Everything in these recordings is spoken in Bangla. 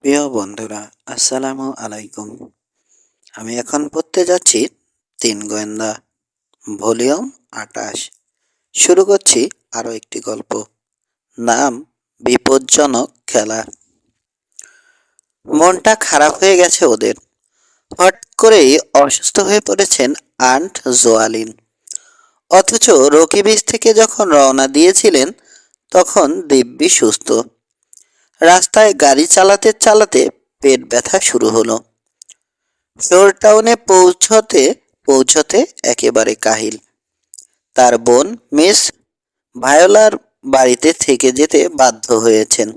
প্রিয় বন্ধুরা, আসসালামু আলাইকুম। আমি এখন পড়তে যাচ্ছি তিন গোয়েন্দা, ভলিউম ২৮। শুরু করছি আরও একটি গল্প। নাম বিপজ্জনক খেলা। মনটা খারাপ হয়ে গেছে ওদের। হঠাৎ করেই অসুস্থ হয়ে পড়েছেন আন্ট জোয়ালিন। অথচ রকি বিচ থেকে যখন রওনা দিয়েছিলেন তখন দিব্যি সুস্থ। রাস্তায় গাড়ি চালাতে চালাতে পেট ব্যথা শুরু হলো। শোর টাউনে পৌঁছতে পৌঁছতে একেবারে কাহিল। তার বোন মিস ভায়োলার বাড়িতে থেকে যেতে বাধ্য হয়েছেন।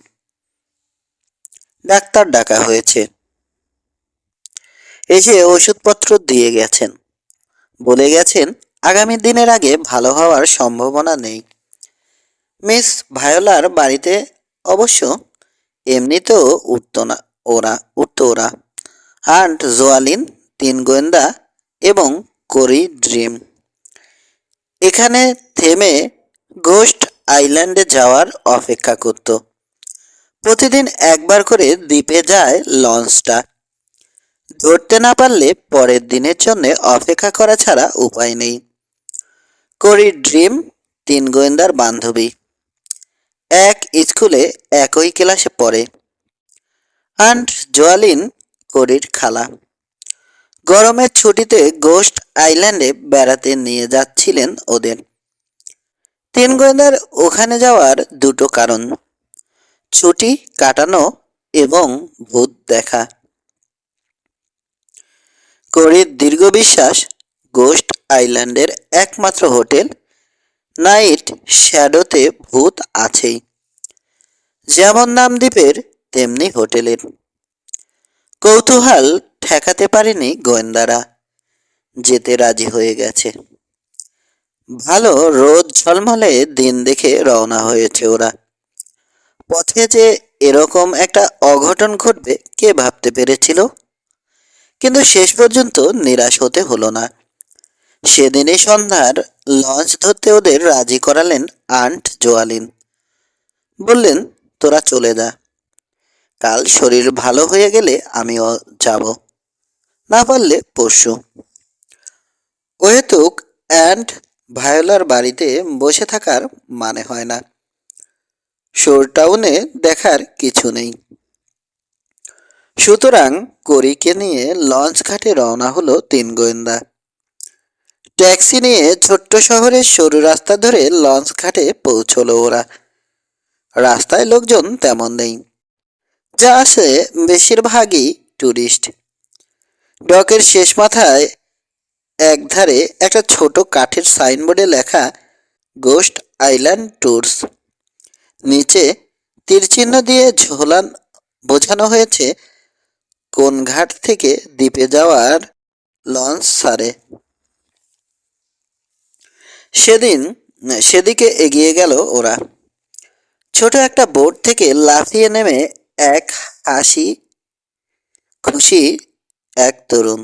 ডাক্তার ডাকা হয়েছে, এসে ওষুধপত্র দিয়ে গেছেন। বলে গেছেন আগামী দিনের আগে ভালো হওয়ার সম্ভাবনা নেই। মিস ভায়োলার বাড়িতে অবশ্য এমনিতেও উঠত ওরা। আন্ট জোয়ালিন, তিন গোয়েন্দা এবং কোরি ড্রিম এখানে থেমে গোস্ট আইল্যান্ডে যাওয়ার অপেক্ষা করত। প্রতিদিন একবার করে দ্বীপে যায় লঞ্চটা। ধরতে না পারলে পরের দিনের জন্য অপেক্ষা করা ছাড়া উপায় নেই। কোরি ড্রিম তিন গোয়েন্দার বান্ধবী, এক স্কুলে একই ক্লাসে পড়ে। আন্ট জোয়ালিন কোরির খালা। গরমের ছুটিতে গোস্ট আইল্যান্ডে বেড়াতে নিয়ে যাচ্ছিলেন ওদের। তিন গোয়েন্দার ওখানে যাওয়ার দুটো কারণ: ছুটি কাটানো এবং ভূত দেখা। কোরির দীর্ঘ বিশ্বাস, গোস্ট আইল্যান্ডের একমাত্র হোটেল নাইট শ্যাডোতে ভূত আছেই। যেমন নাম দ্বীপের তেমনি হোটেলের। কৌতূহল ঠেকাতে পারেনি গোয়েন্দারা, যেতে রাজি হয়ে গেছে। ভালো রোদ ঝলমলে দিন দেখে রওনা হয়েছে ওরা। পথে যে এরকম একটা অঘটন ঘটবে কে ভাবতে পেরেছিল? কিন্তু শেষ পর্যন্ত নিরাশ হতে হলো না। সেদিনই সন্ধ্যার লঞ্চ ধরতে ওদের রাজি করালেন আন্ট জোয়ালিন। বললেন, তোরা চলে যা, কাল শরীর ভালো হয়ে গেলে আমিও যাব, না পারলে পরশু। অহেতুক অ্যান্ট ভায়োলার বাড়িতে বসে থাকার মানে হয় না। শোর টাউনে দেখার কিছু নেই। সুতরাং কোরিকে নিয়ে লঞ্চ ঘাটে রওনা হলো তিন গোয়েন্দা। ট্যাক্সি নিয়ে ছোট্ট শহরের সরু রাস্তা ধরে লঞ্চ ঘাটে পৌঁছলো ওরা। রাস্তায় লোকজন তেমন নেই, যা আসে বেশিরভাগই ট্যুরিস্ট। ডকের শেষ মাথায় একধারে একটা ছোট কাঠের সাইনবোর্ডে লেখা গোস্ট আইল্যান্ড ট্যুরস। নিচে তীরচিহ্ন দিয়ে বোঝানো হয়েছে কোন ঘাট থেকে দ্বীপে যাওয়ার লঞ্চ ছাড়ে। সেদিকে এগিয়ে গেল ওরা। ছোট একটা বোট থেকে লাফিয়ে নেমে এক হাসি খুশি এক তরুণ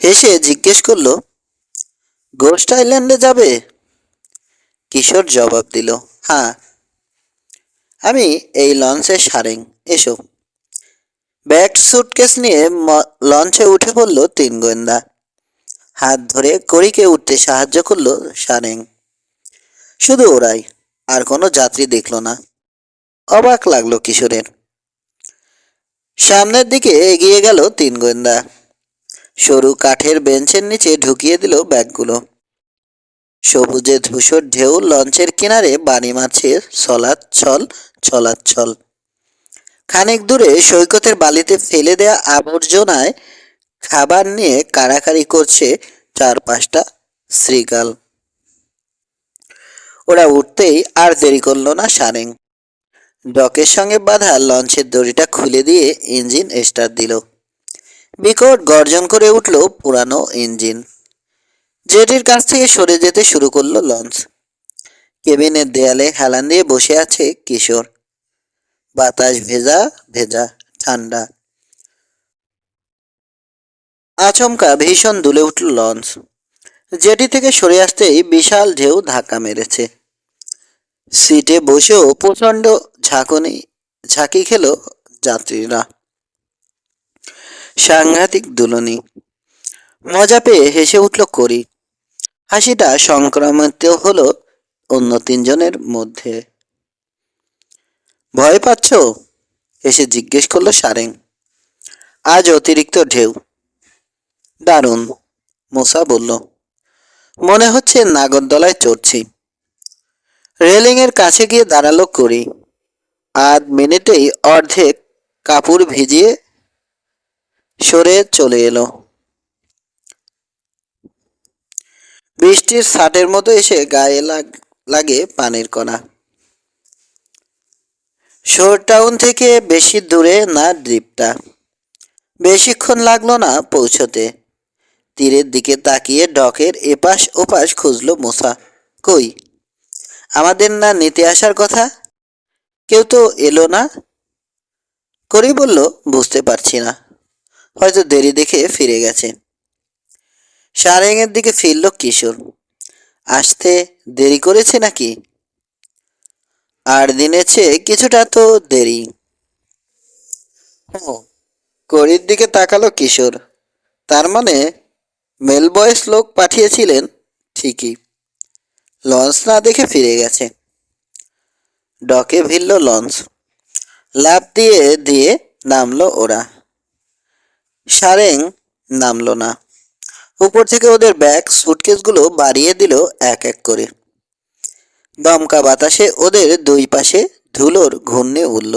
হেসে জিজ্ঞেস করলো, গোস্ট আইল্যান্ডে যাবে? কিশোর জবাব দিল, হ্যাঁ, আমি এই লঞ্চের সারেং, এসো। ব্যাগ সুটকেস নিয়ে লঞ্চে উঠে পড়ল তিন গোয়েন্দা। হাত ধরে কড়িকে উঠতে সাহায্য করলো সারেং। শুধু ওরাই, আর কোনো যাত্রী দেখলো না। অবাক লাগলো কিশোরের। সামনের দিকে এগিয়ে গেল তিন গোয়েন্দা। সরু কাঠের বেঞ্চের নিচে ঢুকিয়ে দিল ব্যাগগুলো। সবুজে ধূসর ঢেউ লঞ্চের কিনারে বাড়ি মারছে ছলাচ্ছল। খানিক দূরে সৈকতের বালিতে ফেলে দেয়া আবর্জনায় খাবার নিয়ে কাড়াকাড়ি করছে চার পাঁচটা শ্রীগাল। ওরা উঠতেই আর দেরি করল না সারেং। ডকের সঙ্গে বাঁধা লঞ্চের দড়িটা খুলে দিয়ে ইঞ্জিন স্টার্ট দিল। বিকট গর্জন করে উঠল পুরানো ইঞ্জিন। জেটির কাছ থেকে সরে যেতে শুরু করলো লঞ্চ। কেবিনের দেয়ালে হেলান দিয়ে বসে আছে কিশোর। বাতাস ভেজা ভেজা, ঠান্ডা। আচমকা ভীষণ দুলে উঠল লঞ্চ। জেটি থেকে সরে আসতেই বিশাল ঢেউ ধাক্কা মেরেছে। সিটে বসেও প্রচণ্ড ঝাঁকুনি ঝাঁকি খেলো যাত্রীরা। সাংঘাতিক দুলনি। মজা পেয়ে হেসে উঠল করি। হাসিটা সংক্রামিত হলো অন্য তিনজনের মধ্যে। ভয় পাচ্ছ? এসে জিজ্ঞেস করলো সারেং। আজ অতিরিক্ত ঢেউ। দারুণ, মোসা বলল। মনে হচ্ছে নাগরদোলায় চড়ছি। রেলিংয়ের কাছে গিয়ে দাঁড়ালো করি। আধ মিনিটেই অর্ধেক কাপড় ভিজিয়ে সরে চলে এলো। বৃষ্টির ছাটের মতো এসে গায়ে লাগে পানির কণা। শোর টাউন থেকে বেশি দূরে না দ্বীপটা। বেশিক্ষণ লাগলো না পৌঁছতে। তীরের দিকে তাকিয়ে ডকের এপাশ ওপাশ খুঁজল মোসা। কই, আমাদের না নিতে আসার কথা? কেউ তো এলো না। করি বলল, বুঝতে পারছি না, হয়তো দেরি দেখে ফিরে গেছে। সারেঙের দিকে ফিরল কিশোর। আসতে দেরি করেছে নাকি? আর দিনের চেয়ে কিছুটা তো দেরি। ও, করির দিকে তাকালো কিশোর। তার মানে মেল বয়স লোক পাঠিয়েছিলেন ঠিকই। লঞ্চ না দেখে ফিরে গেছে। ডকে ভিড়ল লঞ্চ। লাফ দিয়ে দিয়ে নামলো ওরা। সারেং নামলো না। উপর থেকে ওদের ব্যাগ সুটকেসগুলো বাড়িয়ে দিল এক এক করে। দমকা বাতাসে ওদের দুই পাশে ধুলোর ঘূর্ণে উঠল।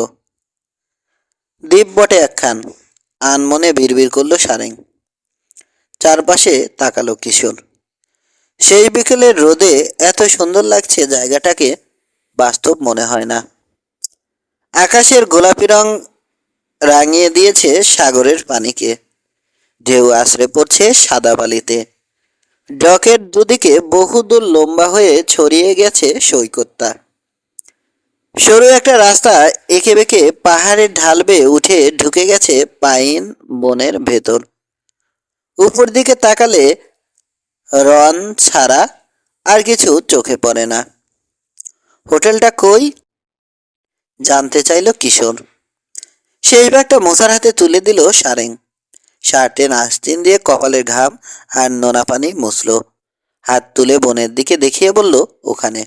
দ্বীপ বটে একখান, আনমনে বিড়বিড় করলো সারেং। চারপাশে তাকালো কিশোর। সেই বিকেলের রোদে এত সুন্দর লাগছে জায়গাটাকে, বাস্তব মনে হয় না। আকাশের গোলাপি রং রাঙিয়ে দিয়েছে সাগরের পানিকে। ঢেউ আছড়ে পড়ছে সাদা বালিতে। ডকের দুদিকে বহুদূর লম্বা হয়ে ছড়িয়ে গেছে সৈকতটা। সরু একটা রাস্তা এঁকে বেঁকে পাহাড়ের ঢাল বেয়ে উঠে ঢুকে গেছে পাইন বনের ভেতর। উপর দিকে তাকালে রন ছাড়া আর কিছু চোখে পড়ে না। হোটেলটা কই? জানতে চাইল কিশোর। শেষ ব্যাগটা মোসার হাতে তুলে দিল সারেং। শার্টের আস্তিন দিয়ে কপালের ঘাম আর নোনা পানি মুছল। হাত তুলে বনের দিকে দেখিয়ে বলল, ওখানে।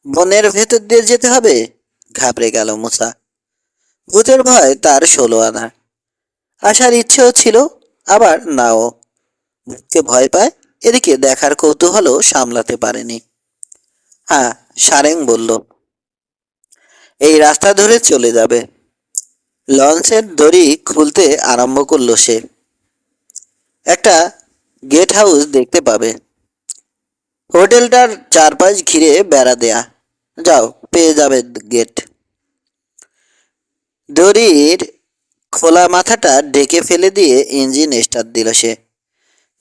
বনের ভেতর দিয়ে যেতে হবে? ঘাবড়ে গেল মুসা। ভূতের ভয় তার 16 আনা। আসার ইচ্ছেও ছিল, আবার নাও। ভূতকে ভয় পায়, এদিকে দেখার কৌতূহলও সামলাতে পারেনি। হ্যাঁ, সারেং বলল। এই রাস্তা ধরে চলে যাবে। লঞ্চের দড়ি খুলতে আরম্ভ করলো সে। একটা গেট হাউস দেখতে পাবে। হোটেলটার চারপাশ ঘিরে বেড়া দেয়া। যাও, পেয়ে যাবে গেট। দড়ির খোলা মাথাটা ঢেকে ফেলে দিয়ে ইঞ্জিন স্টার্ট দিল সে।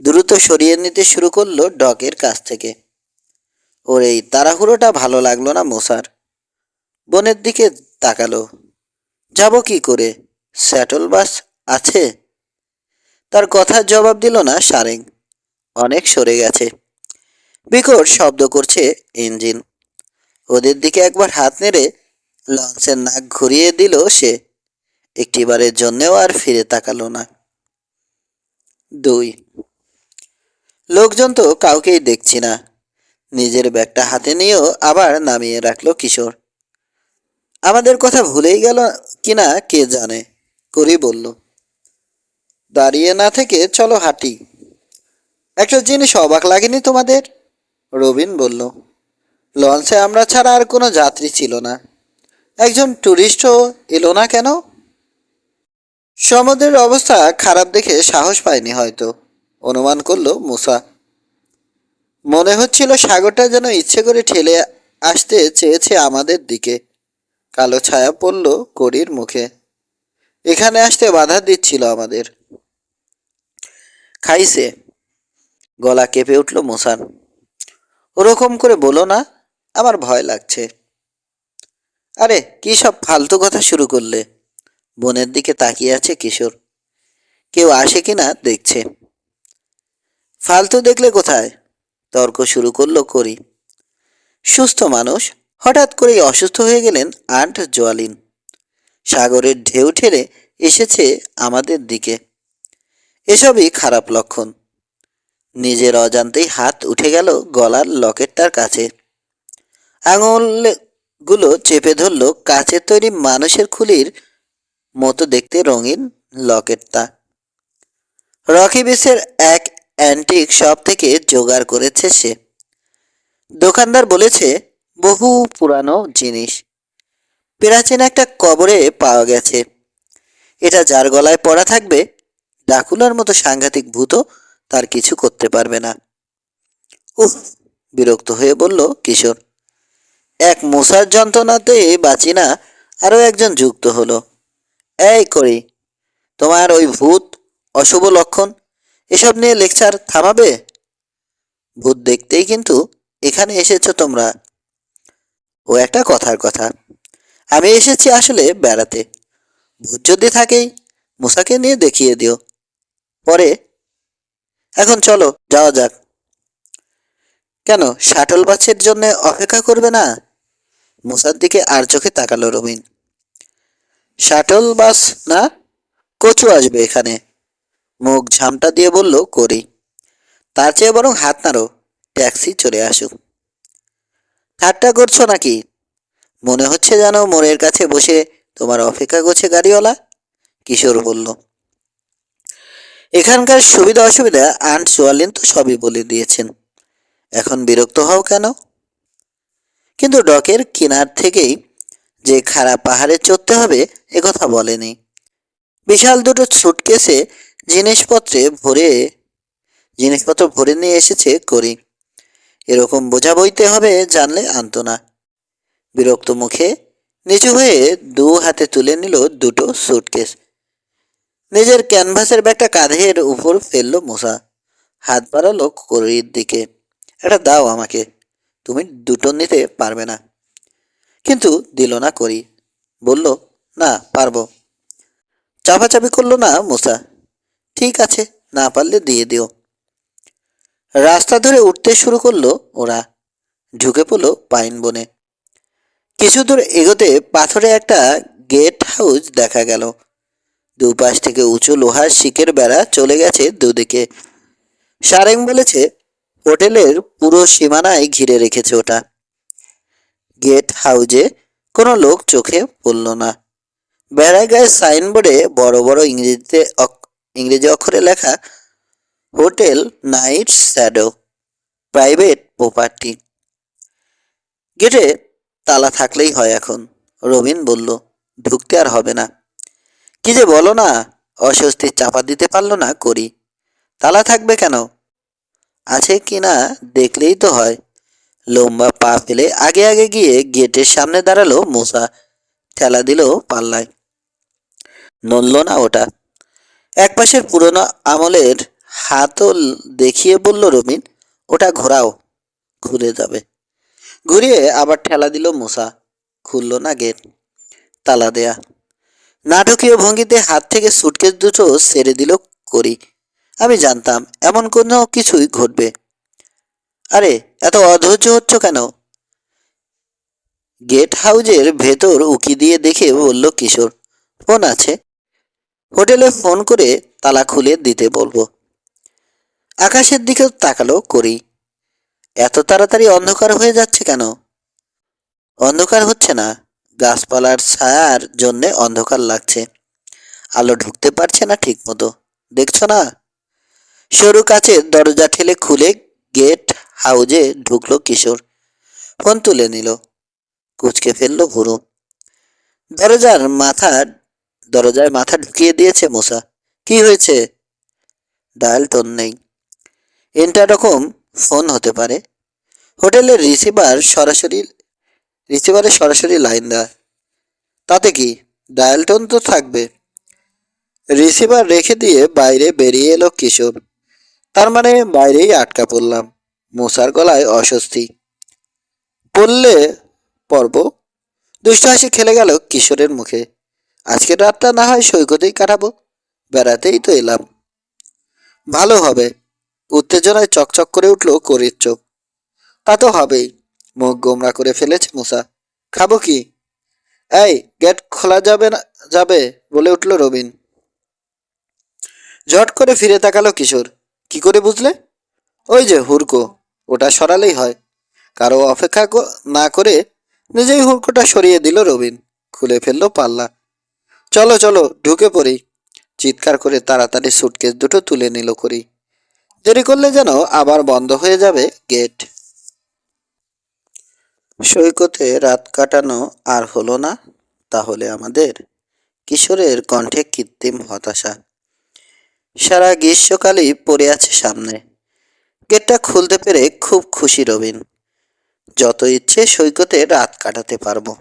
দ্রুত সরিয়ে নিতে শুরু করলো ডকের কাছ থেকে। ওর এই তাড়াহুড়োটা ভালো লাগলো না মোসার। বনের দিকে তাকালো। যাব কি করে? স্যাটল বাস আছে? তার কথার জবাব দিল না সারেং। অনেক সরে গেছে। বিকট শব্দ করছে ইঞ্জিন। ওদের দিকে একবার হাত নেড়ে লঞ্চের নাক ঘুরিয়ে দিল সে। একটিবারের জন্যেও আর ফিরে তাকালো না। 2 লোকজন তো কাউকেই দেখছি না। নিজের ব্যাগটা হাতে নিয়েও আবার নামিয়ে রাখলো কিশোর। আমাদের কথা ভুলেই গেল কিনা কে জানে, করি বলল। দাঁড়িয়ে না থেকে চলো হাঁটি। একটা জিনিস অবাক লাগেনি তোমাদের? রবিন বলল। লঞ্চে আমরা ছাড়া আর কোনো যাত্রী ছিল না। একজন ট্যুরিস্টও এলো না কেন? সমুদ্রের অবস্থা খারাপ দেখে সাহস পায়নি হয়তো, অনুমান করলো মুসা। মনে হচ্ছিল সাগরটা যেন ইচ্ছে করে ঠেলে আসতে চেয়েছে আমাদের দিকে। কালো ছায়া পড়ল করির মুখে। এখানে আসতে বাধা দিচ্ছিল আমাদের। খাইছে। গলা কেঁপে উঠল মুসার। ওরকম করে বলো না, আমার ভয় লাগছে। আরে কি সব ফালতু কথা শুরু করলে? বনের দিকে তাকিয়ে আছে কিশোর। কেউ আসে কিনা দেখছে। ফালতু দেখলে কোথায়? তর্ক শুরু করলো করি। সুস্থ মানুষ, হঠাৎ করেই অসুস্থ হয়ে গেলেন আন্ট জোয়ালিন। সাগরের ঢেউ ঠেলে এসেছে আমাদের দিকে। এসবই খারাপ লক্ষণ। নিজের অজান্তেই হাত উঠে গেল গলার লকেটটার কাছে। আঙুলগুলো চেপে ধরল কাচের তৈরি মানুষের খুলির মতো দেখতে রঙিন লকেটটা। রকি বিসের এক অ্যান্টিক শপ থেকে জোগাড় করেছে সে। দোকানদার বলেছে বহু পুরানো জিনিস, প্রাচীন একটা কবরে পাওয়া গেছে। এটা যার গলায় পড়া থাকবে, ডাকুলার মতো সাংঘাতিক ভূতও তার কিছু করতে পারবে না। উফ, বিরক্ত হয়ে বলল কিশোর। এক মশার যন্ত্রণাতে বাঁচি না, আরও একজন যুক্ত হলো। এই করি, তোমার ওই ভূত, অশুভ লক্ষণ, এসব নিয়ে লেকচার থামাবে? ভূত দেখতেই কিন্তু এখানে এসেছো তোমরা? ও একটা কথার কথা। আমি এসেছি আসলে বেড়াতে। ভূত যদি থাকেই মূসাকে নিয়ে দেখিয়ে দিও পরে। এখন চলো যাওয়া যাক। কেন, শাটল বাসের জন্য অপেক্ষা করবে না? মূসার দিকে আর চোখে তাকালো রবিন। শাটল বাস না, কচু আসবে এখানে, মুখ ঝামটা দিয়ে বলল করি। তার চেয়ে বরং হাত নাড়ো, ট্যাক্সি চলে আসুক। ঠাট্টা করছো নাকি? মনে হচ্ছে যেন মোড়ের কাছে বসে তোমার অপেক্ষা করছে গাড়িওয়ালা। কিশোর বলল। এখানকার সুবিধা অসুবিধা আন্ট সোয়ালিন তো সবই বলে দিয়েছেন, এখন বিরক্ত হও কেন? কিন্তু ডকের কিনার থেকেই যে খারাপ পাহাড়ে চড়তে হবে একথা বলেনি। বিশাল দুটো সুটকেসে জিনিসপত্রে ভরে জিনিসপত্র ভরে নিয়ে এসেছে করি। এরকম বোঝা বইতে হবে জানলে আনতো না। বিরক্ত মুখে নিচু হয়ে দু হাতে তুলে নিল দুটো সুটকেস। নিজের ক্যানভাসের ব্যাগটা কাঁধের উপর ফেললো মূসা। হাত বাড়ালো করির দিকে। এটা দাও আমাকে, তুমি দুটো নিতে পারবে না। কিন্তু দিল না করি, বলল না পারবো। চাপাচাপি করলো না মূসা। ঠিক আছে, না পারলে দিয়ে দিও। রাস্তা ধরে উঠতে শুরু করলো ওরা। ঢুকে পড়লো পাইন বনে। কিছু দূর এগোতে পাথরে একটা গেট হাউস দেখা গেল। দুপাশ থেকে উঁচু লোহার শিকের বেড়া চলে গেছে দুদিকে। সারেং বলেছে হোটেলের পুরো সীমানায় ঘিরে রেখেছে ওটা। গেট হাউজে কোনো লোক চোখে পড়ল না। বেড়ায় গায়ে সাইনবোর্ডে বড় বড় ইংরেজি অক্ষরে লেখা hotel night shadow, private property. গেটে তালা থাকলেই হয় এখন, রবিন বলল। ঢুকতে আর হবে না। কি যে বলো না, অস্বস্তি চাপা দিতে পারল না করি। তালা থাকবে কেন? আছে কি না দেখলেই তো হয়। লম্বা পা ফেলে আগে আগে গিয়ে গেটের সামনে দাঁড়ালো মূসা। ঠেলা দিল পাল্লায়। নড়ল না ওটা। একপাশের পুরনো আমলের হাতল দেখিয়ে বলল রবিন, ওটা ঘোরাও, ঘুরে যাবে। ঘুরিয়ে আবার ঠেলা দিল মূসা। খুলল না গেট, তালা দেয়া। নাটকীয় ভঙ্গিতে হাত থেকে সুটকেস দুটো ছেড়ে দিল করি। আমি জানতাম এমন কোনো কিছুই ঘটবে। আরে এত অধৈর্য হচ্ছ কেন? গেট হাউজের ভেতর উকি দিয়ে দেখে বলল কিশোর। ফোন আছে, হোটেলে ফোন করে তালা খুলে দিতে বলবো। আকাশের দিকে তাকালো করি। এত তাড়াতাড়ি অন্ধকার হয়ে যাচ্ছে কেন? অন্ধকার হচ্ছে না, গাছপালার ছায়ার জন্যে অন্ধকার লাগছে। আলো ঢুকতে পারছে না ঠিক মতো, দেখছো না? সরু কাচের দরজা ঠেলে খুলে গেট হাউজে ঢুকলো কিশোর। ফোন তুলে নিল। কুচকে ফেললো ভুরু। দরজার মাথা দরজায় মাথা ঢুকিয়ে দিয়েছে মূসা। কি হয়েছে? ডায়াল টোন নেই। ইন্টারকম ফোন হতে পারে। হোটেলের রিসিভারে সরাসরি লাইন দেয়। তাতে কি, ডায়াল টোন তো থাকবে। রিসিভার রেখে দিয়ে বাইরে বেরিয়ে এলো কিশোর। তার মানে বাইরেই আটকা পড়লাম। মূসার গলায় অস্বস্তি। পড়লে পর্ব। দুষ্ট হাসি খেলে গেল কিশোরের মুখে। আজকের রাতটা না হয় সৈকতেই কাটাবো, বেড়াতেই তো এলাম। ভালো হবে। উত্তেজনায় চকচক করে উঠল করির চোখ। তা তো হবেই, মুখ গোমরা করে ফেলেছে মুসা। খাবো কি? এই, গেট খোলা যাবে না? যাবে, বলে উঠল রবিন। ঝট করে ফিরে তাকালো কিশোর। কি করে বুঝলে? ওই যে হুড়কো, ওটা সরালেই হয়। কারো অপেক্ষা না করে নিজেই হুড়কোটা সরিয়ে দিল রবিন। খুলে ফেললো পাল্লা। চলো চলো, ঢুকে পড়ি। চিৎকার করে তাড়াতাড়ি সুটকেস দুটো তুলে নিল করি। দেরি করলে যেন আবার বন্ধ হয়ে যাবে গেট। সৈকতে রাত কাটানো আর হলো না তাহলে আমাদের? কিশোরের কণ্ঠে কৃত্রিম হতাশা। সারা গ্রীষ্মকালই পড়ে আছে সামনে। গেটটা খুলতে পেরে খুব খুশি রবিন। যত ইচ্ছে সৈকতে রাত কাটাতে পারবো।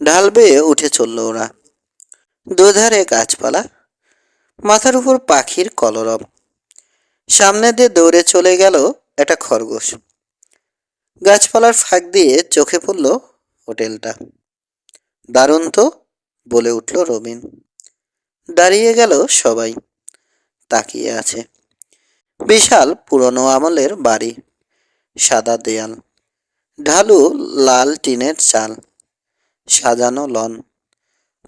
ঢাল বেয়ে উঠে চলল ওরা। দুধারে গাছপালা, মাথার উপর পাখির কলরব। সামনে দিয়ে দৌড়ে চলে গেল একটা খরগোশ। গাছপালার ফাঁক দিয়ে চোখে পড়ল হোটেলটা। দারুণ তো, বলে উঠল রবিন। দাঁড়িয়ে গেল সবাই, তাকিয়ে আছে। বিশাল পুরনো আমলের বাড়ি। সাদা দেয়াল, ঢালু লাল টিনের চাল, সাজানো লন।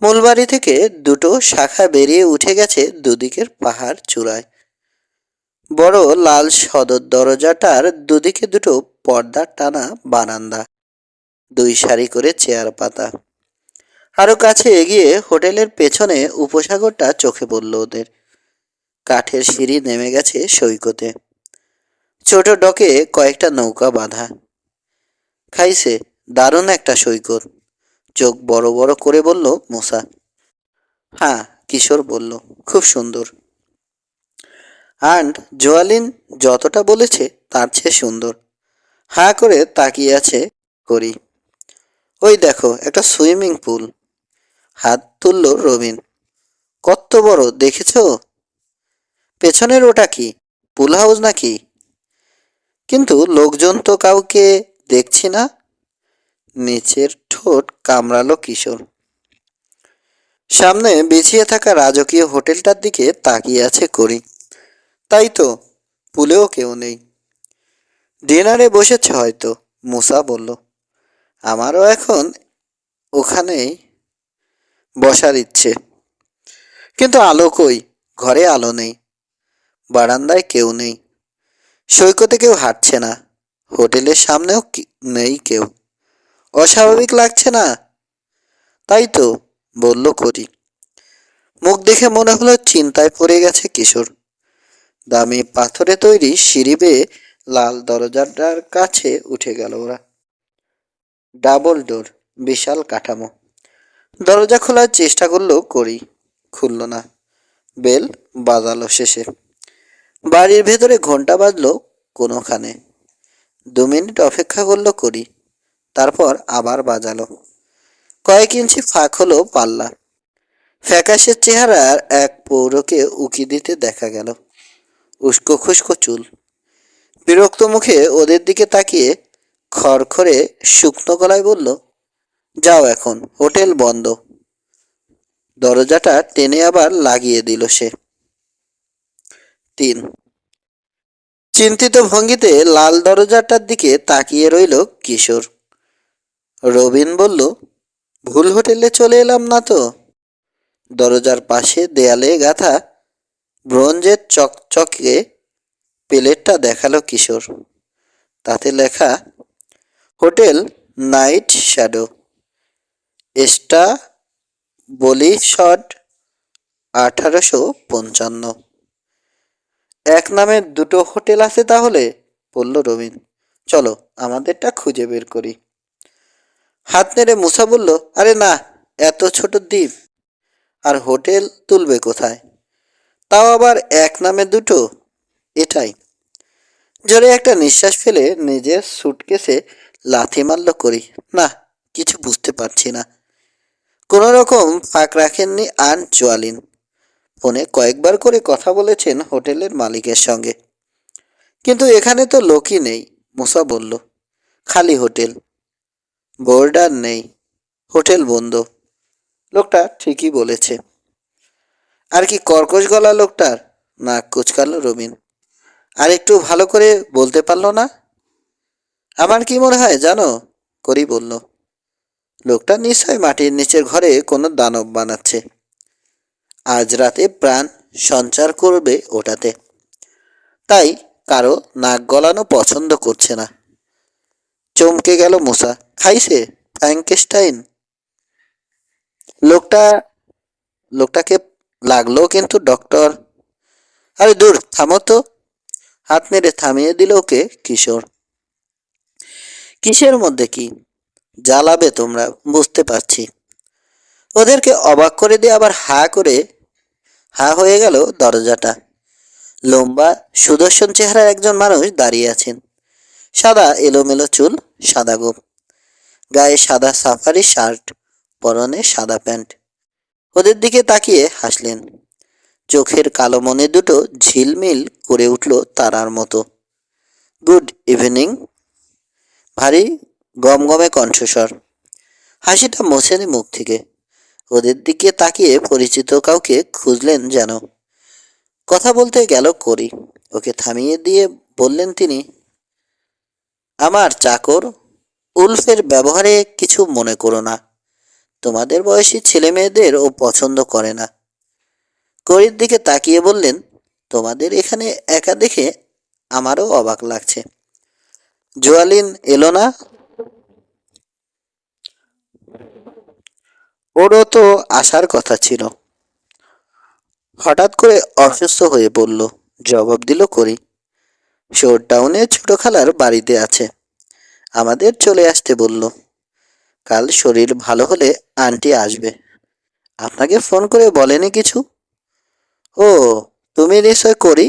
মূল বাড়ি থেকে দুটো শাখা বেরিয়ে উঠে গেছে দুদিকের পাহাড় চূড়ায়। বড় লাল সদর দরজাটার দুদিকে দুটো পর্দা টানা বারান্দা, দুই সারি করে চেয়ার পাতা। আরো কাছে এগিয়ে হোটেলের পেছনে উপসাগরটা চোখে পড়ল ওদের। কাঠের সিঁড়ি নেমে গেছে সৈকতে। ছোট ডকে কয়েকটা নৌকা বাঁধা। খাইছে, দারুণ একটা সৈকত, চোখ বড় বড় করে বলল মুসা। হ্যাঁ, কিশোর বলল, খুব সুন্দর। অ্যান্ড জোয়ালিন যতটা বলেছে তার চেয়ে সুন্দর। হাঁ করে তাকিয়ে আছে করি। ওই দেখো, একটা সুইমিং পুল। হাত তুলল রবিন। কত বড় দেখেছো? পেছনের ওটা কি, পুল হাউস নাকি? কিন্তু লোকজন তো কাউকে দেখছি না। নিচের ঠোঁট কামড়ালো কিশোর। সামনে বিছিয়ে থাকা রাজকীয় হোটেলটার দিকে তাকিয়ে আছে করি। তাই তো, পুলেও কেউ নেই। ডিনারে বসেছে হয়তো, মুসা বলল। আমারও এখন ওখানেই বসার ইচ্ছে। কিন্তু আলো কই? ঘরে আলো নেই, বারান্দায় কেউ নেই, সৈকতে কেউ হাঁটছে না, হোটেলের সামনেও নেই কেউ। অস্বাভাবিক লাগছে না? তাই তো, বলল করি। মুখ দেখে মনে হলো চিন্তায় পড়ে গেছে কিশোর। দামি পাথরে তৈরি সিঁড়ি বেয়ে লাল দরজাটার কাছে উঠে গেল ওরা। ডাবল ডোর, বিশাল কাঠামো। দরজা খোলার চেষ্টা করলো করি, খুলল না। বেল বাজালো শেষে। বাড়ির ভেতরে ঘন্টা বাজলো কোনোখানে। 2 মিনিট অপেক্ষা করলো করি, তারপর আবার বাজালো। কয়েক ইঞ্চি ফাঁক হলো পাল্লা। ফ্যাকাশে চেহারার এক পৌরকে উকি দিতে দেখা গেল। উস্কো খুস্কো চুল। বিরক্ত মুখে ওদের দিকে তাকিয়ে খড়খড়ে শুকনো গলায় বলল, যাও এখন, হোটেল বন্ধ। দরজাটা টেনে আবার লাগিয়ে দিল সে। 3। চিন্তিত ভঙ্গিতে লাল দরজাটার দিকে তাকিয়ে রইল কিশোর। রবিন বলল, ভুল হোটেলে চলে এলাম না তো? দরজার পাশে দেয়ালে গাঁথা ব্রোঞ্জের চকচকে প্লেটটা দেখালো কিশোর। তাতে লেখা, হোটেল নাইট শ্যাডো, এস্টা বলিশড, 1855। এক নামে দুটো হোটেল আছে তাহলে, বলল রবিন। চলো আমাদেরটা খুঁজে বের করি। হাত নেড়ে মুসা বলল, আরে না, এত ছোট দ্বীপ আর হোটেল তুলবে কোথায়? তাও আবার এক নামে দুটো। এটাই। জোরে একটা নিঃশ্বাস ফেলে নিজের সুটকেসে লাথি মারল করি। না, কিছু বুঝতে পারছি না। কোনো রকম ফাঁক রাখেননি আন্ট জোয়ালিন। ফোনে কয়েকবার করে কথা বলেছেন হোটেলের মালিকের সঙ্গে, কিন্তু এখানে তো লোকই নেই। মুসা বলল, খালি হোটেল, বোর্ডার নেই, হোটেল বন্ধ। লোকটা ঠিকই বলেছে। আর কি কর্কশ গলা লোকটার। নাক কুচকালো রবিন। আর একটু ভালো করে বলতে পারলো না? আমার কি মনে হয় জানো? করি বলল। লোকটা নিশ্চয় মাটির নিচের ঘরে কোনো দানব বানাচ্ছে। আজ রাতে প্রাণ সঞ্চার করবে ওটাতে। তাই কারো নাক গলানো পছন্দ করছে না। চমকে গেল মূসা। খাইছে ফ্র্যাঙ্কেস্টাইন? লোকটা লোকটাকে লাগলো কিন্তু ডক্টর। আরে দূর থামো তো। হাত নেড়ে থামিয়ে দিল ওকে কিশোর। কিসের মধ্যে কি? জ্বালাবে তোমরা, বুঝতে পারছি। ওদেরকে অবাক করে দিয়ে আবার হা হয়ে গেল দরজাটা। লম্বা সুদর্শন চেহারার একজন মানুষ দাঁড়িয়ে আছেন। সাদা এলোমেলো চুল, সাদা গোঁফ, গায়ে সাদা সাফারি শার্ট, পরনে সাদা প্যান্ট। ওদের দিকে তাকিয়ে হাসলেন। চোখের কালো মনে দুটো ঝিলমিল করে উঠল তারার মতো। Good evening. ভারী গমগমে কণ্ঠস্বর। হাসিটা মোছেনি মুখ থেকে। ওদের দিকে তাকিয়ে পরিচিত কাউকে খুঁজলেন যেন। কথা বলতে গেল করি। ওকে থামিয়ে দিয়ে বললেন তিনি, আমার চাকর। উলফের ব্যবহারে কিছু মনে করো না। তোমাদের বয়সী ছেলে মেয়েদের ও পছন্দ করে না। করির দিকে তাকিয়ে বললেন, তোমাদের এখানে একা দেখে আমারও অবাক লাগছে। জোয়ালিন এলো না? ওরও তো আসার কথা ছিল। হঠাৎ করে অসুস্থ হয়ে পড়ল, জবাব দিল করি। শোর টাউনে ছোট খালার বাড়িতে আছে। আমাদের চলে আসতে বলল। কাল শরীর ভালো হলে আন্টি আসবে। আপনাকে ফোন করে বলেনি কিছু? ও, তুমি নিশ্চয় করি।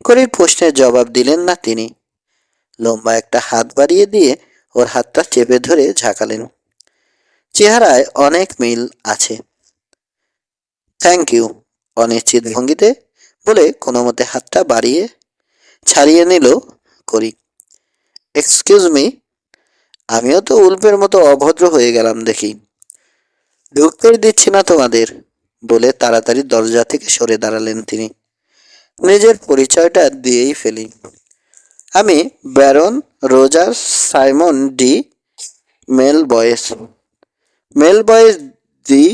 করির প্রশ্নের জবাব দিলেন না তিনি। লম্বা একটা হাত বাড়িয়ে দিয়ে ওর হাতটা চেপে ধরে ঝাঁকালেন। চেহারায় অনেক মিল আছে। থ্যাংক ইউ, অনিশ্চিত ভঙ্গিতে বলে কোনো মতে হাতটা বাড়িয়ে ছাড়িয়ে নিল করি। এক্সকিউজ মি, আমিও তো উল্পের মতো অভদ্র হয়ে গেলাম দেখি। ঢুকতেই দিচ্ছি না তোমাদের, বলে তাড়াতাড়ি দরজা থেকে সরে দাঁড়ালেন তিনি। নিজের পরিচয়টা দিয়েই ফেলি। আমি ব্যারন রোজার সাইমন ডি মেলবয়েস। মেলবয়েস দি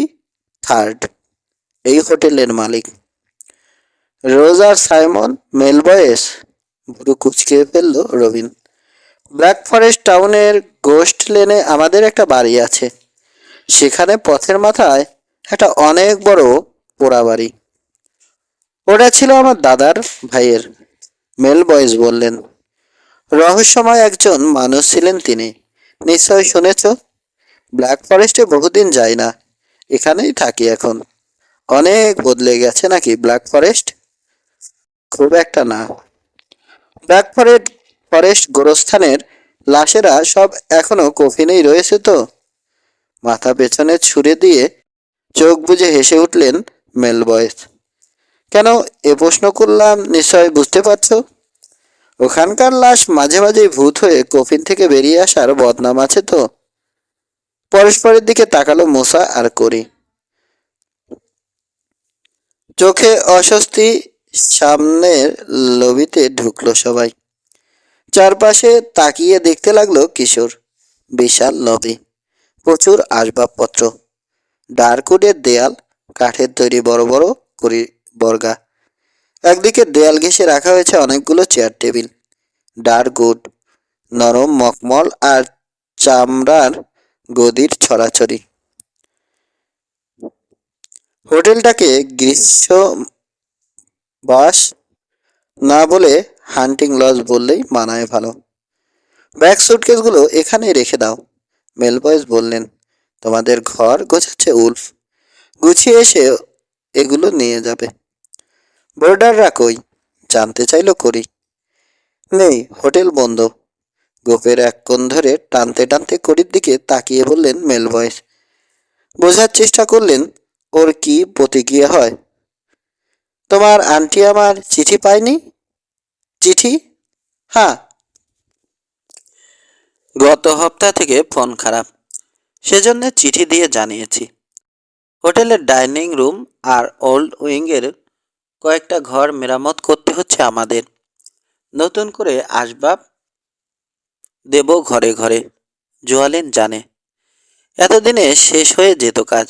থার্ড, এই হোটেলের মালিক। রোজার সাইমন মেলবয়েস? ভুরু কুচকে ফেলল রবিন। ব্ল্যাক ফরেস্ট টাউনের গোস্ট লেনে আমাদের একটা বাড়ি আছে। সেখানে পথের মাথায় একটা অনেক বড় পোড়া বাড়ি। ওটা ছিল আমার দাদার ভাইয়ের। মেলবয়েস বললেন। রহস্যময় একজন মানুষ ছিলেন তিনি। নিশ্চয় শুনেছ। ব্ল্যাক ফরেস্টে বহুদিন যাই না, এখানেই থাকি এখন। অনেক বদলে গেছে নাকি ব্ল্যাক ফরেস্ট? খুব একটা না। ব্ল্যাক ফরেস্ট গোরস্থানের লাশেরা সব এখনো কফিনেই রয়েছে তো। মাথা পেছনে ছুড়ে দিয়ে চোখ বুজে হেসে উঠলেন মেলবয়েস। কেন এ প্রশ্ন করলাম নিশ্চয় বুঝতে পারছো। ওখানকার লাশ মাঝে মাঝেই ভূত হয়ে কফিন থেকে বেরিয়ে আসার বদনাম আছে তো। পরস্পরের দিকে তাকালো মূসা আর করি। চোখে অস্বস্তি। সামনের লবিতে ঢুকলো সবাই। চারপাশে তাকিয়ে দেখতে লাগলো কিশোর। বিশাল লবি, প্রচুর আসবাবপত্র, ডার্কউডের দেয়াল, কাঠের তৈরি বড় বড় করি বর্গা। একদিকে দেয়াল ঘেঁষে রাখা হয়েছে অনেকগুলো চেয়ার টেবিল। ডার্কউড, নরম মখমল আর চামড়ার গদির ছড়াছড়ি। হোটেলটাকে গ্রীষ্মবাস না বলে হান্টিং লজ বললেই মানায় ভালো। ব্যাগ সুটকেসগুলো এখানেই রেখে দাও, মেলবয়েস বললেন। তোমাদের ঘর গোছাচ্ছে উলফ, গুছিয়ে এসে এগুলো নিয়ে যাবে। বোর্ডাররা কই? জানতে চাইল করি। নেই, হোটেল বন্ধ। গোপের এক কোণ ধরে টানতে টানতে করির দিকে তাকিয়ে বললেন মেলবয়েস। বোঝার চেষ্টা করলেন ওর কি প্রতিক্রিয়া হয়। তোমার আন্টি আমার চিঠি পায়নি? চিঠি? হ্যাঁ, গত সপ্তাহ থেকে ফোন খারাপ, সেজন্য চিঠি দিয়ে জানিয়েছি। হোটেলের ডাইনিং রুম আর ওল্ড উইংয়ের কয়েকটা ঘর মেরামত করতে হচ্ছে আমাদের। নতুন করে আসবাব দেব ঘরে ঘরে। জোয়ালিন জানে এতদিনে শেষ হয়ে যেত কাজ,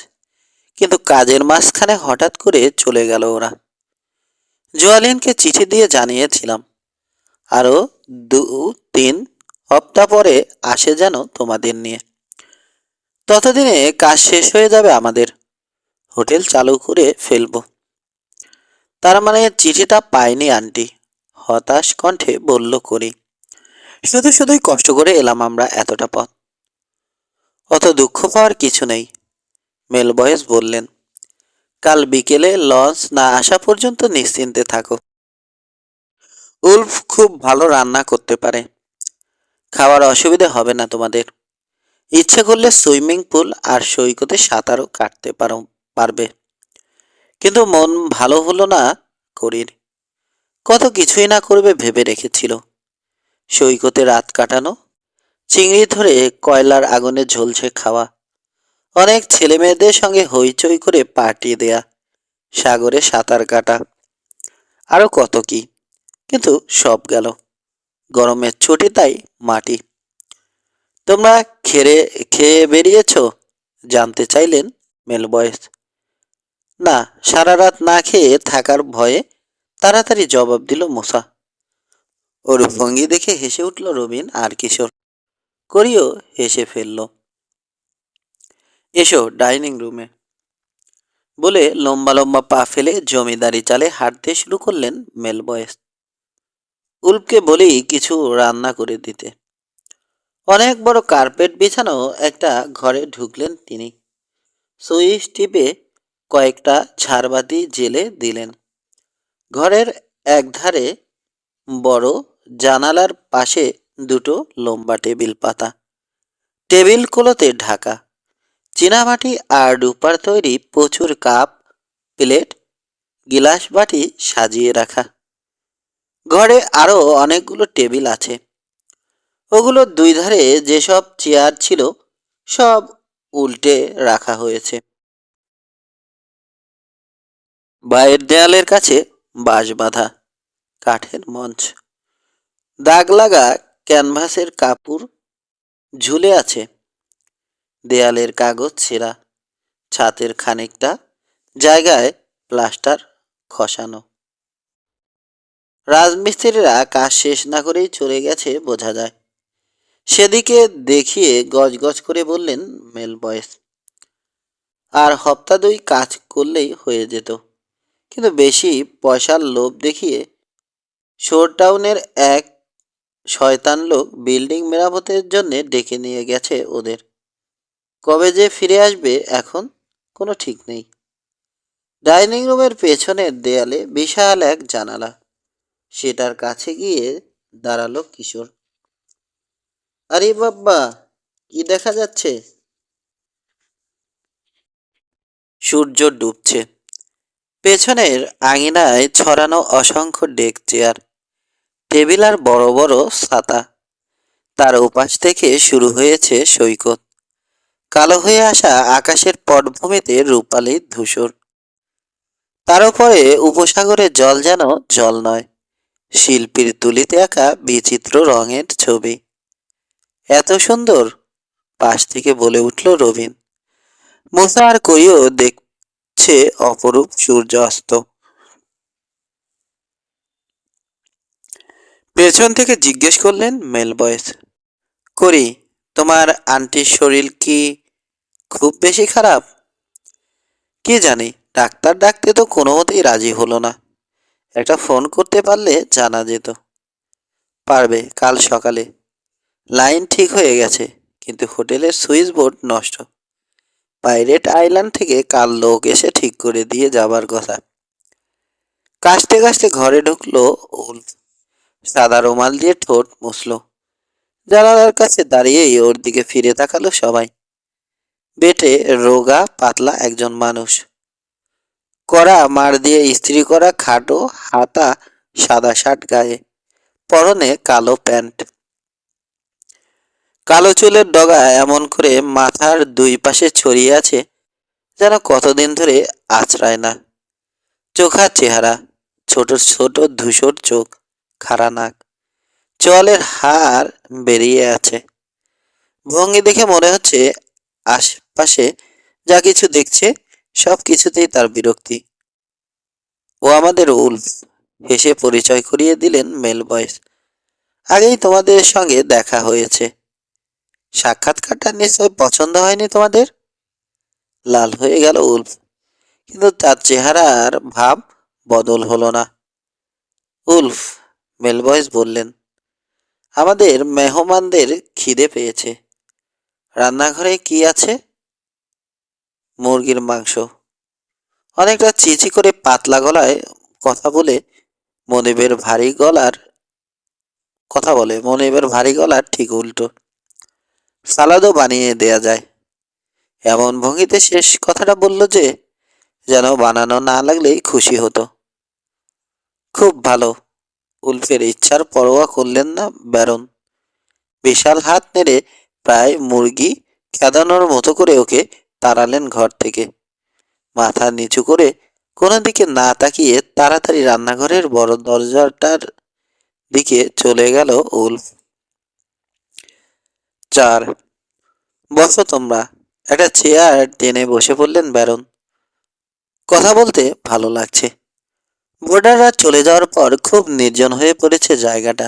কিন্তু কাজের মাঝখানে হঠাৎ করে চলে গেল ওরা। জোয়ালিনকে চিঠি দিয়ে জানিয়েছিলাম আরো 2-3 সপ্তাহ পরে আসে যেন তোমাদের নিয়ে। ততদিনে কাজ শেষ হয়ে যাবে আমাদের, হোটেল চালু করে ফেলবো। তার মানে চিঠিটা পাইনি আন্টি, হতাশ কণ্ঠে বলল করি। শুধু শুধুই কষ্ট করে এলাম আমরা এতটা পথ। অত দুঃখ পাওয়ার কিছু নেই, মেল বয়েস বললেন। কাল বিকেলে লঞ্চ না আসা পর্যন্ত নিশ্চিন্তে থাকো। উলফ খুব ভালো রান্না করতে পারে, খাওয়ার অসুবিধা হবে না তোমাদের। ইচ্ছে করলে সুইমিং পুল আর সৈকতে সাঁতারও কাটতে পারবে। কিন্তু মন ভালো হলো না করির। কত কিছুই না করবে ভেবে রেখেছিল। সৈকতে রাত কাটানো, চিংড়ি ধরে কয়লার আগুনে ঝলসে খাওয়া, অনেক ছেলে মেয়েদের সঙ্গে হইচই করে পার্টি দেয়া, সাগরে সাঁতার কাটা, আরো কত কি। কিন্তু সব গেল, গরমের ছুটি তাই মাটি। তোমরা খেয়ে বেরিয়েছ? জানতে চাইলেন মেল বয়েস। না, সারা রাত না খেয়ে থাকার ভয়ে তাড়াতাড়ি জবাব দিল মুসা। ওর ভঙ্গি দেখে হেসে উঠল রবিন আর কিশোর। করিও হেসে ফেলল। এসো ডাইনিং রুমে, বলে লম্বা লম্বা পা ফেলে জমিদারি চালে হাঁটতে শুরু করলেন মেল বয়েস। উল্পকে বলেই কিছু রান্না করে দিতে। অনেক বড় কার্পেট বিছানো একটা ঘরে ঢুকলেন তিনি। সুইচ টিপে কয়েকটা ঝাড়বাতি জেলে দিলেন। ঘরের একধারে বড় জানালার পাশে দুটো লম্বা টেবিল পাতা, টেবিলগুলোতে ঢাকা চীনামাটি আর রূপার তৈরি প্রচুর কাপ, প্লেট, গিলাস বাটি সাজিয়ে রাখা। ঘরে আরো অনেকগুলো টেবিল আছে, ওগুলোর দুই ধারে যেসব চেয়ার ছিল সব উল্টে রাখা হয়েছে। বাইরের দেয়ালের কাছে বাঁশ বাঁধা কাঠের মঞ্চ, দাগ লাগা ক্যানভাসের কাপড় ঝুলে আছে। দেয়ালের কাগজ ছেঁড়া, ছাতের খানিকটা জায়গায় প্লাস্টার খসানো। রাজমিস্ত্রিরা কাজ শেষ না করেই চলে গেছে বোঝা যায়। সেদিকে দেখিয়ে গজগজ করে বললেন মেল বয়েস। আর হপ্তা 2 কাজ করলেই হয়ে যেত, কিন্তু বেশি পয়সার লোভ দেখিয়ে শোরটাউনের এক শয়তান লোক বিল্ডিং মেরামতের জন্য ডেকে নিয়ে গেছে ওদের। কবে যে ফিরে আসবে এখন কোনো ঠিক নেই। ডাইনিং রুমের পেছনের দেয়ালে বিশাল এক জানালা, সেটার কাছে গিয়ে দাঁড়ালো কিশোর। আরে বাব্বা, কি দেখা যাচ্ছে? সূর্য ডুবছে। পেছনের আঙিনায় ছড়ানো অসংখ্য ডেক চেয়ার, টেবিল আর বড় বড় ছাতা। তার ওপাশ থেকে শুরু হয়েছে সৈকত। কালো হয়ে আসা আকাশের পটভূমিতে রূপালি ধূসর। তার উপরে উপসাগরের জল যেন জল নয়, শিল্পীর তুলিতে আঁকা বিচিত্র রঙের ছবি। এত সুন্দর, পাশ থেকে বলে উঠল রবিন। মুসা আর কইও দেখছে অপরূপ সূর্যাস্ত। পেছন থেকে জিজ্ঞেস করলেন মেল বয়েস। করি, তোমার আন্টির শরীর কি খুব বেশি খারাপ? কি জানি, ডাক্তার ডাকতে তো কোনো মতেই রাজি হলো না। একটা ফোন করতে পারলে জানা যেত। পারবে কাল সকালে। লাইন ঠিক হয়ে গেছে, কিন্তু হোটেলের সুইচ বোর্ড নষ্ট। পাইরেট আইল্যান্ড থেকে কাল লোক এসে ঠিক করে দিয়ে যাবার কথা। কাশতে কাশতে ঘরে ঢুকলো উল্ফ। সাদা রুমাল দিয়ে ঠোঁট মুছলো। জানালার কাছে দাঁড়িয়েই ওর দিকে ফিরে তাকালো সবাই। বেটে রোগা পাতলা একজন মানুষ, কড়া মার দিয়ে ইস্ত্রি করা খাটো হাতা সাদা শার্ট গায়ে, পরনে কালো প্যান্ট। কালো চুলের ডগা এমন করে মাথার দুই পাশে ছড়িয়ে আছে যেন কতদিন ধরে আঁচড়ায় না। চোখার চেহারা, ছোট ছোট ধূসর চোখ, খাড়া নাক, চোয়ালের হাড় বেরিয়ে আছে। ভঙ্গি দেখে মনে হচ্ছে আশপাশে যা কিছু দেখছে সব কিছুতেই তার বিরক্তি। ও আমাদের উল্ফ, হেসে পরিচয় করিয়ে দিলেন মেল বয়েস। আগেই তোমাদের সঙ্গে দেখা হয়েছে। সাক্ষাৎকারটা নিশ্চয় পছন্দ হয়নি তোমাদের? লাল হয়ে গেল উল্ফ, কিন্তু তার চেহারার ভাব বদল হলো না। উল্ফ, মেল বয়েস বললেন, আমাদের মেহমানদের খিদে পেয়েছে। রান্নাঘরে কি আছে? মুরগির মাংস। অনেকটা চিচি করে পাতলা গলায় কথা বলে মনিবের ভারী গলার মনিবের ভারী গলার ঠিক উল্টো। সালাদও বানিয়ে দেয়া যায়। এমন ভঙ্গিতে শেষ কথাটা বলল যে যেন বানানো না লাগলেই খুশি হতো। খুব ভালো। উল্ফের ইচ্ছার পরোয়া করলেন না ব্যারন। বিশাল হাত নেড়ে প্রায় মুরগি খেদানোর মতো করে ওকে তাড়ালেন ঘর থেকে। মাথা নিচু করে কোনো দিকে না তাকিয়ে তাড়াতাড়ি রান্নাঘরের বড় দরজাটার দিকে চলে গেল উল্ফ। 4, বসো তোমরা। একটা চেয়ার টেনে বসে পড়লেন ব্যারন। কথা বলতে ভালো লাগছে। বোর্ডাররা চলে যাওয়ার পর খুব নির্জন হয়ে পড়েছে জায়গাটা।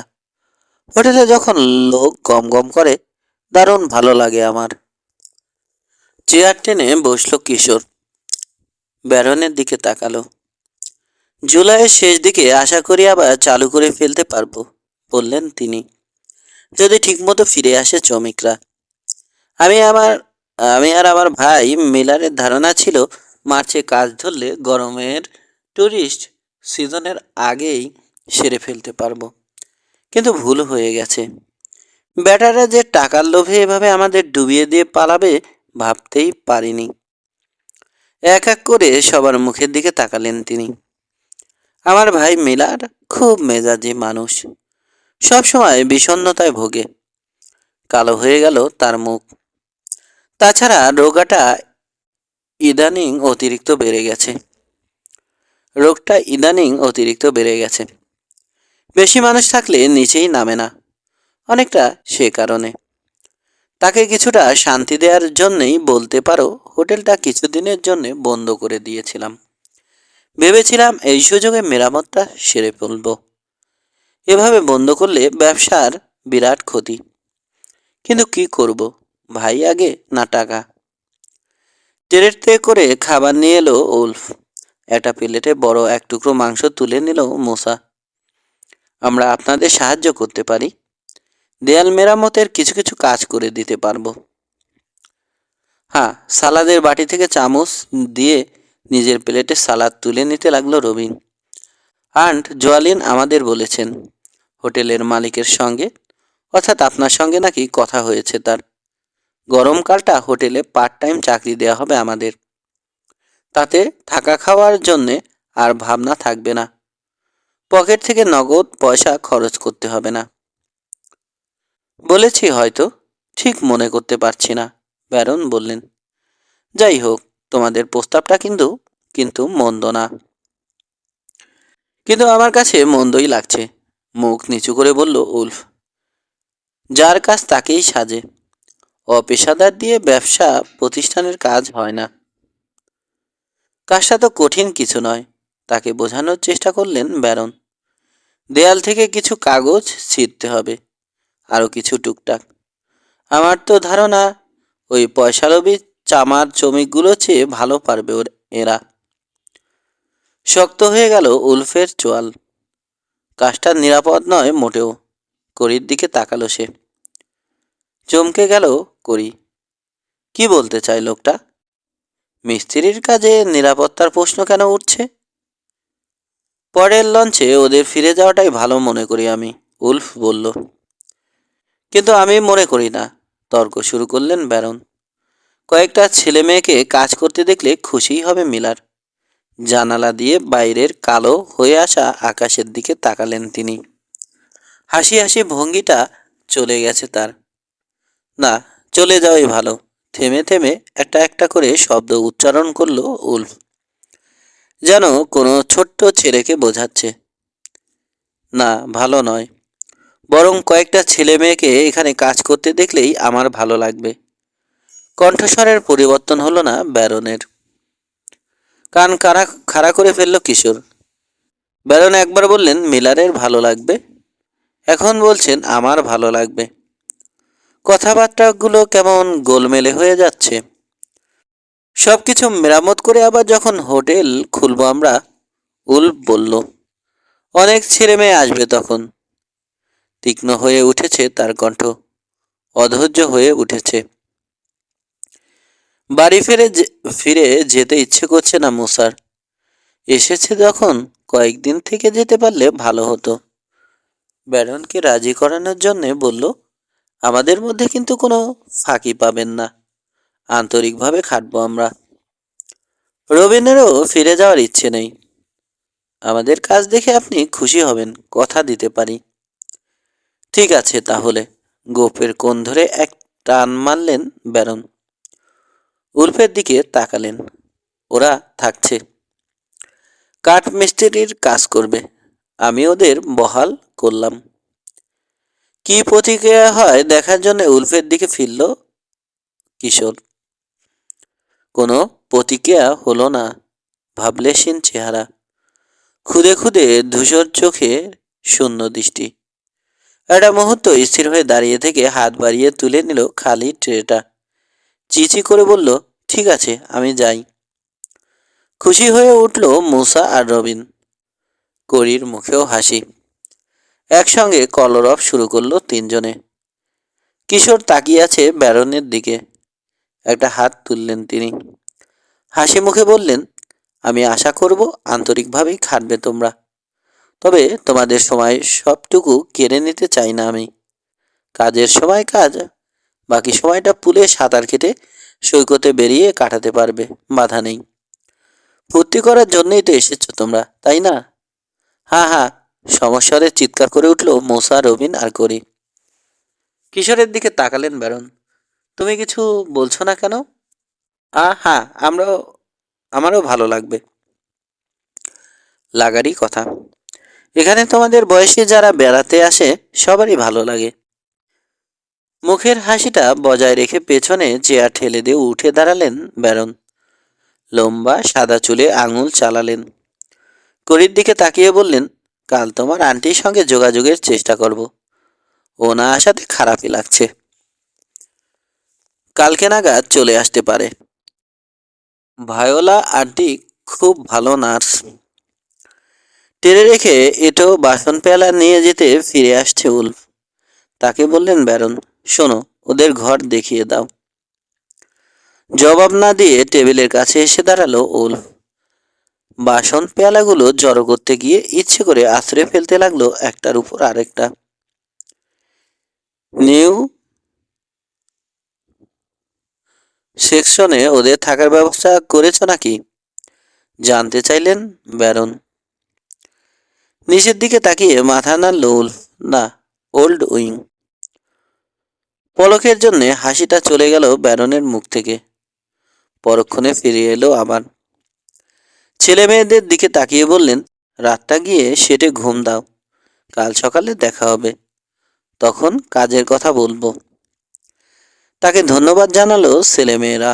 হোটেলে যখন লোক গম গম করে দারুণ ভালো লাগে আমার। চেয়ার টেনে বসলো কিশোর। ব্যারনের দিকে তাকালো। জুলাইয়ের শেষ দিকে আশা করি আবার চালু করে ফেলতে পারবো, বললেন তিনি, যদি ঠিকমতো ফিরে আসে শ্রমিকরা। আমি আমার আমি আর আমার ভাই মিলারের ধারণা ছিল মার্চে কাজ ধরলে গরমের টুরিস্ট সিজনের আগেই সেরে ফেলতে পারবো, কিন্তু ভুল হয়ে গেছে। ব্যাটারা যে টাকার লোভে এভাবে আমাদের ডুবিয়ে দিয়ে পালাবে ভাবতেই পারিনি। এক এক করে সবার মুখের দিকে তাকালেন তিনি। আমার ভাই মিলার খুব মেজাজি মানুষ, সব সময় বিষণ্ণতায় ভোগে। কালো হয়ে গেল তার মুখ। তাছাড়া রোগটা ইদানিং অতিরিক্ত বেড়ে গেছে। বেশি মানুষ থাকলে নিচেই নামে না, অনেকটা সে কারণে। তাকে কিছুটা শান্তি দেওয়ার জন্যই বলতে পারো হোটেলটা কিছুদিনের জন্য বন্ধ করে দিয়েছিলাম। ভেবেছিলাম এই সুযোগে মেরামতটা সেরে ফেলব। এভাবে বন্ধ করলে ব্যবসার বিরাট ক্ষতি। কিন্তু কি করব, ভাই আগে না টাকা। ট্রেতে করে খাবার নিয়ে এলো উলফ। একটা প্লেটে বড় এক টুকরো মাংস তুলে নিল মোসা। আমরা আপনাদের সাহায্য করতে পারি। দেয়াল মেরামতের কিছু কিছু কাজ করে দিতে পারবো। হ্যাঁ, সালাদের বাটি থেকে চামচ দিয়ে নিজের প্লেটে সালাদ তুলে নিতে লাগলো রবিন। আন্ট জোয়ালিন আমাদের বলেছেন হোটেলের মালিকের সঙ্গে, অর্থাৎ আপনার সঙ্গে নাকি কথা হয়েছে তার। গরমকালটা হোটেলে পার্ট টাইম চাকরি দেওয়া হবে আমাদের। তাতে থাকা খাওয়ার জন্যে আর ভাবনা থাকবে না। পকেট থেকে নগদ পয়সা খরচ করতে হবে না। বলেছি হয়তো, ঠিক মনে করতে পারছি না, ব্যারন বললেন। যাই হোক, তোমাদের প্রস্তাবটা কিন্তু কিন্তু মন্দ না। কিন্তু আমার কাছে মন্দই লাগছে, মুখ নিচু করে বলল উলফ। যার কাজ তাকেই সাজে। অপেশাদার দিয়ে ব্যবসা প্রতিষ্ঠানের কাজ হয় না। কাজটা তো কঠিন কিছু নয়, তাকে বোঝানোর চেষ্টা করলেন ব্যারন। দেয়াল থেকে কিছু কাগজ ছিঁড়তে হবে, আরও কিছু টুকটাক। আমার তো ধারণা ওই পয়সালোভী চামার শ্রমিকগুলো চেয়ে ভালো পারবে এরা। শক্ত হয়ে গেল উলফের চোয়াল। কাজটা নিরাপদ নয় মোটেও। করির দিকে তাকালো সে। চমকে গেল করি। কি বলতে চায় লোকটা? মিস্ত্রির কাজে নিরাপত্তার প্রশ্ন কেন উঠছে? পরের লঞ্চে ওদের ফিরে যাওয়াটাই ভালো মনে করি আমি, উলফ বলল। কিন্তু আমি মনে করি না, তর্ক শুরু করলেন ব্যারন। কয়েকটা ছেলে মেয়েকে কাজ করতে দেখলে খুশিই হবে মিলার। জানালা দিয়ে বাইরের কালো হয়ে আসা আকাশের দিকে তাকালেন তিনি। হাসি হাসি ভঙ্গিটা চলে গেছে তার। না, চলে যাওয়াই ভালো। থেমে থেমে একটা একটা করে শব্দ উচ্চারণ করলো উলফ, যেন কোনো ছোট্ট ছেলেকে বোঝাচ্ছে। না, ভালো নয়। বরং কয়েকটা ছেলে মেয়েকে এখানে কাজ করতে দেখলেই আমার ভালো লাগবে। কণ্ঠস্বরের পরিবর্তন হলো না ব্যারনের। কান খাড়া করে ফেলল কিশোর। ব্যারন একবার বললেন মিলারের ভালো লাগবে, এখন বলছেন আমার ভালো লাগবে। কথাবার্তাগুলো কেমন গোলমেলে হয়ে যাচ্ছে। সবকিছু মেরামত করে আবার যখন হোটেল খুলবো আমরা, উল্ফ বলল, অনেক ছেলে মেয়ে আসবে তখন। তীক্ষ্ণ হয়ে উঠেছে তার কণ্ঠ, অধৈর্য হয়ে উঠেছে। বাড়ি ফিরে যেতে ইচ্ছে করছে না মুসার। এসেছে যখন কয়েকদিন থেকে যেতে পারলে ভালো হতো। ব্যারনকে রাজি করানোর জন্যে বলল, আমাদের মধ্যে কিন্তু কোনো ফাঁকি পাবেন না, আন্তরিকভাবে খাটবো আমরা। রবিনেরও ফিরে যাওয়ার ইচ্ছে নেই। আমাদের কাজ দেখে আপনি খুশি হবেন, কথা দিতে পারি। ঠিক আছে তাহলে। গোপের কোণ ধরে এক টান মারলেন ব্যারন। উল্ফের দিকে তাকালেন। ওরা থাকছে, কাঠ মিস্ত্রির কাজ করবে। আমি ওদের বহাল করলাম। কি প্রতিক্রিয়া হয় দেখার জন্য উল্ফের দিকে ফিরল কিশোর। কোনো প্রতিক্রিয়া হলো না। ভাবলেশীন চেহারা, খুদে খুদে ধূসর চোখে শূন্য দৃষ্টি। একটা মুহূর্ত স্থির হয়ে দাঁড়িয়ে থেকে হাত বাড়িয়ে তুলে নিল খালি ট্রেটা। চিচি করে বলল, ঠিক আছে আমি যাই। খুশি হয়ে উঠল মুসা আর রবিন। করির মুখেও হাসি। একসঙ্গে কলরব শুরু করলো তিনজনে। কিশোর তাকিয়ে আছে ব্যারনের দিকে। একটা হাত তুললেন তিনি। হাসি মুখে বললেন, আমি আশা করব আন্তরিকভাবেই খাটবে তোমরা। তবে তোমাদের সময় সবটুকু কেড়ে নিতে চাই না আমি। কাজের সময় কাজ, বাকি সময়টা পুলে সাঁতার কেটে সৈকতে বেরিয়ে কাটাতে পারবে, বাধা নেই। ফুর্তি করার জন্যই তো এসেছো তোমরা, তাই না? হ্যাঁ হ্যাঁ, সমস্বরে চিৎকার করে উঠল মোসা, রবিন আর করি। কিশোরের দিকে তাকালেন ব্যারন। তুমি কিছু বলছো না কেন? হ্যাঁ, আমারও ভালো লাগবে। লাগারই কথা। এখানে তোমাদের বয়সী যারা বেড়াতে আসে সবারই ভালো লাগে। মুখের হাসিটা বজায় রেখে পেছনে চেয়ার ঠেলে দিয়ে উঠে দাঁড়ালেন ব্যারন। লম্বা সাদা চুলে আঙুল চালালেন। করির দিকে তাকিয়ে বললেন, কাল তোমার আন্টির সঙ্গে যোগাযোগের চেষ্টা করব। ও না আসাতে খারাপই লাগছে। কালকে নাগাদ চলে আসতে পারে। ভায়োলা আন্টি খুব ভালো নার্স। টেনে রেখে এঁটো বাসন পেয়ালা নিয়ে যেতে ফিরে আসছে উল্ফ। তাকে বললেন ব্যারন, শোনো, ওদের ঘর দেখিয়ে দাও। জবাব না দিয়ে টেবিলের কাছে এসে দাঁড়ালো উল্ফ। বাসন পেয়ালাগুলো জড়ো করতে গিয়ে ইচ্ছে করে আছড়ে ফেলতে লাগলো একটার উপর আরেকটা। নিউ সেকশনে ওদের থাকার ব্যবস্থা করেছো নাকি? জানতে চাইলেন ব্যারন। নিচের দিকে তাকিয়ে মাথা নাড়ল উল্ফ। না, ওল্ড উইং। পলকের জন্য হাসিটা চলে গেল ব্যারনের মুখ থেকে। পরক্ষণে ফিরে এলো আবার। ছেলে মেয়েদের দিকে তাকিয়ে বললেন, রাতটা গিয়ে সেটে ঘুম দাও, কাল সকালে দেখা হবে, তখন কাজের কথা বলবো। তাকে ধন্যবাদ জানালো ছেলেমেয়েরা।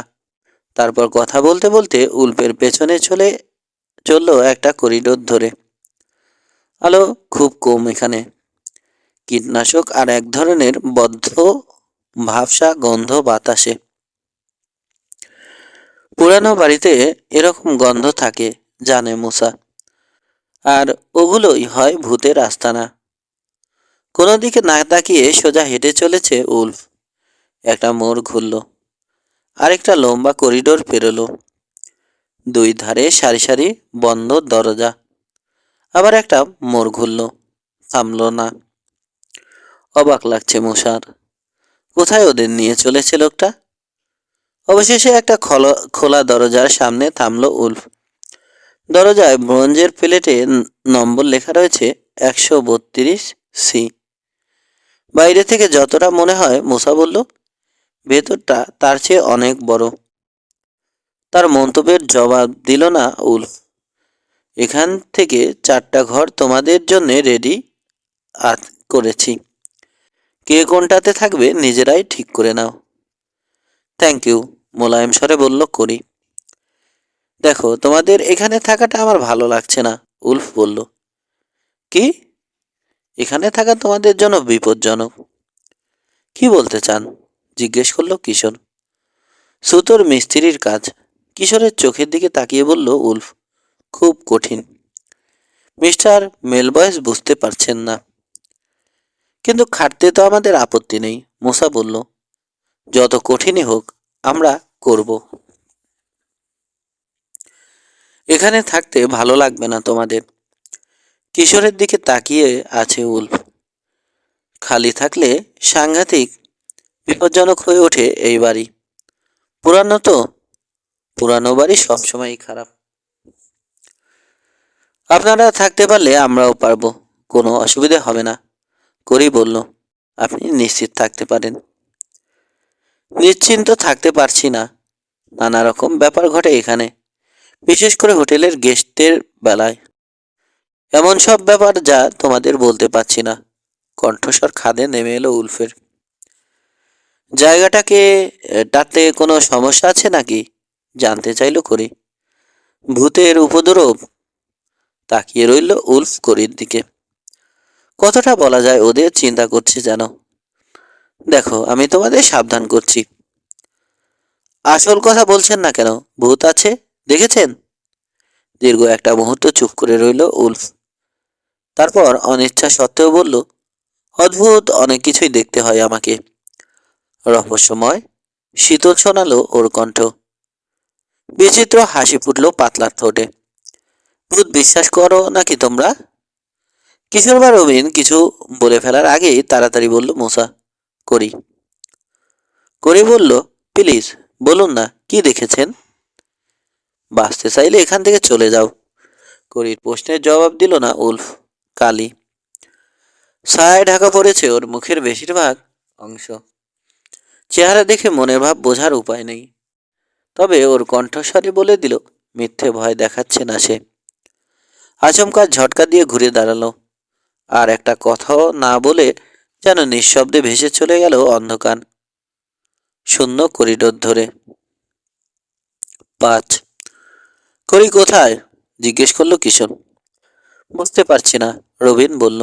তারপর কথা বলতে বলতে উল্পের পেছনে চলল একটা করিডোর ধরে। আলো খুব কম এখানে। কীটনাশক আর এক ধরনের বদ্ধ ভাবসা গন্ধ বাতাসে। পুরানো বাড়িতে এরকম গন্ধ থাকে, জানে মুসা। আর ওগুলোই হয় ভূতের আস্তানা। কোনো দিকে না তাকিয়ে সোজা হেঁটে চলেছে উল্ফ। একটা মোড় ঘুরল, আরেকটা লম্বা করিডোর পেরোলো। দুই ধারে সারি সারি বন্ধ দরজা। আবার একটা মোড় ঘুরল, থামল না। অবাক লাগছে মশার। কোথায় ওদের নিয়ে চলেছে লোকটা? অবশেষে একটা খোলা দরজার সামনে থামল উল্ফ। দরজায় ব্রোঞ্জের প্লেটে নম্বর লেখা রয়েছে 132C। বাইরে থেকে যতটা মনে হয়, মুসা বলল, ভেতরটা তার চেয়ে অনেক বড়। তার মন্তব্যের জবাব দিল না উল্ফ। এখান থেকে 4টা ঘর তোমাদের জন্য রেডি করেছি। কে কোনটাতে থাকবে নিজেরাই ঠিক করে নাও। থ্যাংক ইউ, মোলায়েম স্বরে বলল করি। দেখো, তোমাদের এখানে থাকাটা আমার ভালো লাগছে না, উলফ বলল। কি? এখানে থাকা তোমাদের জন্য বিপজ্জনক? কি বলতে চান? জিজ্ঞেস করলো কিশোর। সুতোর মিস্ত্রির কাজ, কিশোরের চোখের দিকে তাকিয়ে বলল উলফ। খুব কঠিন। মিস্টার মেলবয়েস বুঝতে পারছেন না। কিন্তু খাটতে তো আমাদের আপত্তি নেই, মুসা বলল। যত কঠিনই হোক আমরা করব। এখানে থাকতে ভালো লাগবে না তোমাদের? কিশোরের দিকে তাকিয়ে আছে উলফ। খালি থাকলে সাংঘাতিক বিপজ্জনক হয়ে ওঠে এই বাড়ি। পুরানো তো, পুরানো বাড়ি সবসময়ই খারাপ। আপনারা থাকতে পারলে আমরাও পারবো, কোনো অসুবিধা হবে না, করি বলল। আপনি নিশ্চিত থাকতে পারেন? নিশ্চিন্ত থাকতে পারছি না। নানা রকম ব্যাপার ঘটে এখানে, বিশেষ করে হোটেলের গেস্টের বেলায়। এমন সব ব্যাপার যা তোমাদের বলতে পারছি না। কণ্ঠস্বর খাদে নেমে এলো উলফের। জায়গাটাকে তাতে কোনো সমস্যা আছে নাকি জানতে চাইল করি। ভূতের উপদ্রব? তাকিয়ে রইল উলফ করির দিকে। কতটা বলা যায় ওদের চিন্তা করছে যেন। দেখো, আমি তোমাদের সাবধান করছি। আসল কথা বলছেন না কেন? ভূত আছে, দেখেছেন? দীর্ঘ একটা মুহূর্ত চুপ করে রইল উলফ। তারপর অনিচ্ছা সত্ত্বেও বলল, অদ্ভুত অনেক কিছুই দেখতে হয় আমাকে। রহস্যময়। শীতল শোনালো ওর কণ্ঠ। বিচিত্র হাসি ফুটলো পাতলার ঠোঁটে। ভূত বিশ্বাস করো নাকি তোমরা? কিশোর বা রবিন কিছু বলে ফেলার আগেই তাড়াতাড়ি বলল মুসা। করি। করি বলল, প্লিজ বলুন না কি দেখেছেন। বাঁচতে চাইলে এখান থেকে চলে যাও। করির প্রশ্নের জবাব দিল না উলফ। কালি ছায়ায় ঢাকা পড়েছে ওর মুখের বেশিরভাগ অংশ। চেহারা দেখে মনের ভাব বোঝার উপায় নেই। তবে ওর কণ্ঠস্বরে বলে দিল, মিথ্যে ভয় দেখাচ্ছে না সে। আচমকা ঝটকা দিয়ে ঘুরে দাঁড়ালো, আর একটা কথাও না বলে যেন নিঃশব্দে ভেসে চলে গেল অন্ধকার শূন্য করিডোর ধরে। 5। করি কোথায়? জিজ্ঞেস করলো কিশোর। বুঝতে পারছি না, রবিন বলল।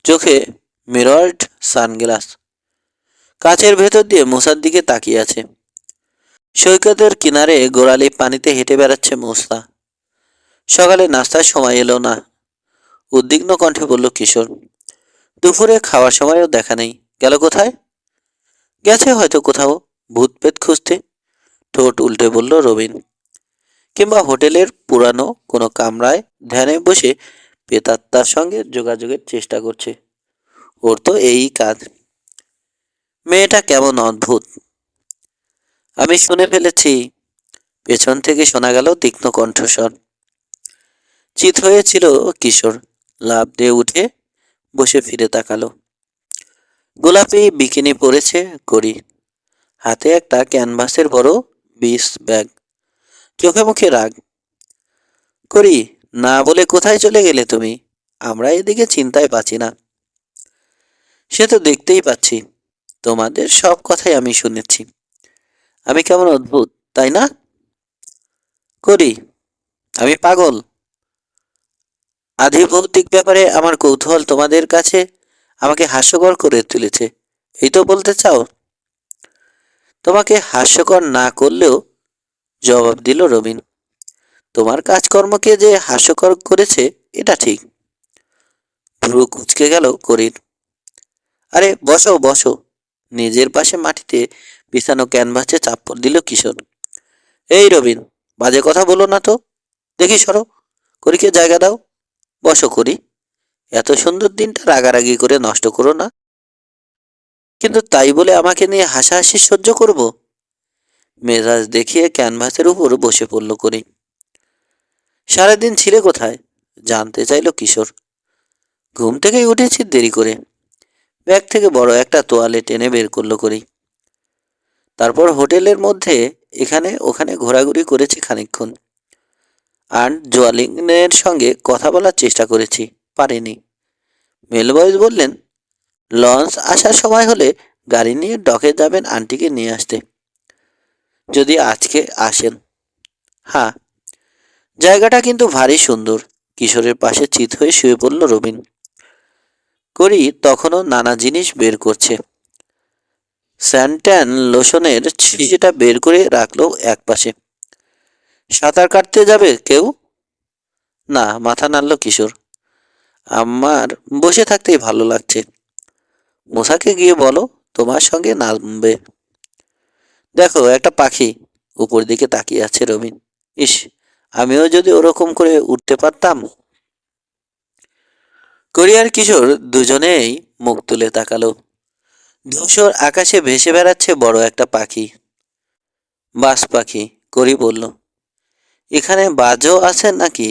চোখে মিরর্ড সানগ্লাস, কাচের ভেতর দিয়ে মুসার দিকে তাকিয়ে আছে। সৈকতের কিনারে গোড়ালি পানিতে হেঁটে বেড়াচ্ছে মুসা। সকালে নাস্তার সময় এলো না, উদ্বিগ্ন কণ্ঠে বলল কিশোর। দুপুরে খাওয়ার সময়ও দেখা নেই, গেল কোথায়? গেছে হয়তো কোথাও ভূত পেত খুঁজতে, ঠোঁট উল্টে বলল রবিন। কিংবা হোটেলের পুরানো কোনো কামরায় ধ্যানে বসে প্রেতাত্মার সঙ্গে যোগাযোগের চেষ্টা করছে। ওর তো এই কাজ। মেয়েটা কেমন অদ্ভুত। আমি শুনে ফেলেছি। পেছন থেকে শোনা গেল তীক্ষ্ণ কণ্ঠস্বর। চিত হয়েছিল কিশোর, লাফ দিয়ে উঠে বসে ফিরে তাকালো। গোলাপি বিকিনি পরেছে করি, হাতে একটা ক্যানভাসের বড় বিষ ব্যাগ, চোখে মুখে রাগ। করি, না বলে কোথায় চলে গেলে তুমি? আমরা এদিকে চিন্তায় পাচ্ছি না। সে তো দেখতেই পাচ্ছি, তোমাদের সব কথাই আমি শুনেছি। আমি কেমন অদ্ভুত, তাই না? করি, আমি পাগল? আধিভৌতিক ব্যাপারে আমার কৌতূহল তোমাদের কাছে আমাকে হাস্যকর করে তুলেছে, এই তো বলতে চাও? তোমাকে হাস্যকর না করলেও, জবাব দিল রবিন, তোমার কাজকর্মকে যে হাস্যকর করেছে এটা ঠিক। ভ্রু কুচকে গেল করির। আরে বসো বসো। নিজের পাশে মাটিতে বিছানো ক্যানভাসে চাপড় দিল কিশোর। এই রবিন, বাজে কথা বলো না তো। দেখি সরো, করিকে জায়গা দাও। বসো করি। এত সুন্দর দিনটা রাগারাগি করে নষ্ট করো না। কিন্তু তাই বলে আমাকে নিয়ে হাসাহাসি সহ্য করব? মেজাজ দেখিয়ে ক্যানভাসের উপর বসে পড়ল করি। সারাদিন ছিলে কোথায়? জানতে চাইল কিশোর। ঘুম থেকেই উঠেছি দেরি করে। ব্যাগ থেকে বড় একটা তোয়ালে টেনে বের করলো করি। তারপর হোটেলের মধ্যে এখানে ওখানে ঘোরাঘুরি করেছি খানিকক্ষণ। আর জোয়ালিনের সঙ্গে কথা বলার চেষ্টা করেছি, পারিনি। মেলবয়েস বললেন, লঞ্চ আসার সময় হলে গাড়ি নিয়ে ডকে যাবেন আন্টিকে নিয়ে আসতে, যদি আজকে আসেন। হ্যাঁ, জায়গাটা কিন্তু ভারী সুন্দর। কিশোরের পাশে চিত হয়ে শুয়ে পড়ল রবিন। করি তখনও নানা জিনিস বের করছে। স্যানট্যান লোশনের শিশিটা বের করে রাখলো একপাশে। সাঁতার কাটতে যাবে কেউ? না, মাথা নাড়ল কিশোর। আমার বসে থাকতেই ভালো লাগছে। মশাকে গিয়ে বলো তোমার সঙ্গে নামবে। দেখো একটা পাখি উপর দিকে তাকিয়ে আছে রবিন। ইস, আমিও যদি ওরকম করে উঠতে পারতাম। কোরিয়ার কিশোর দুজনেই মুখ তুলে তাকালো। ধূসর আকাশে ভেসে বেড়াচ্ছে বড় একটা পাখি। বাস পাখি, করি বলল। এখানে বাজও আছে নাকি?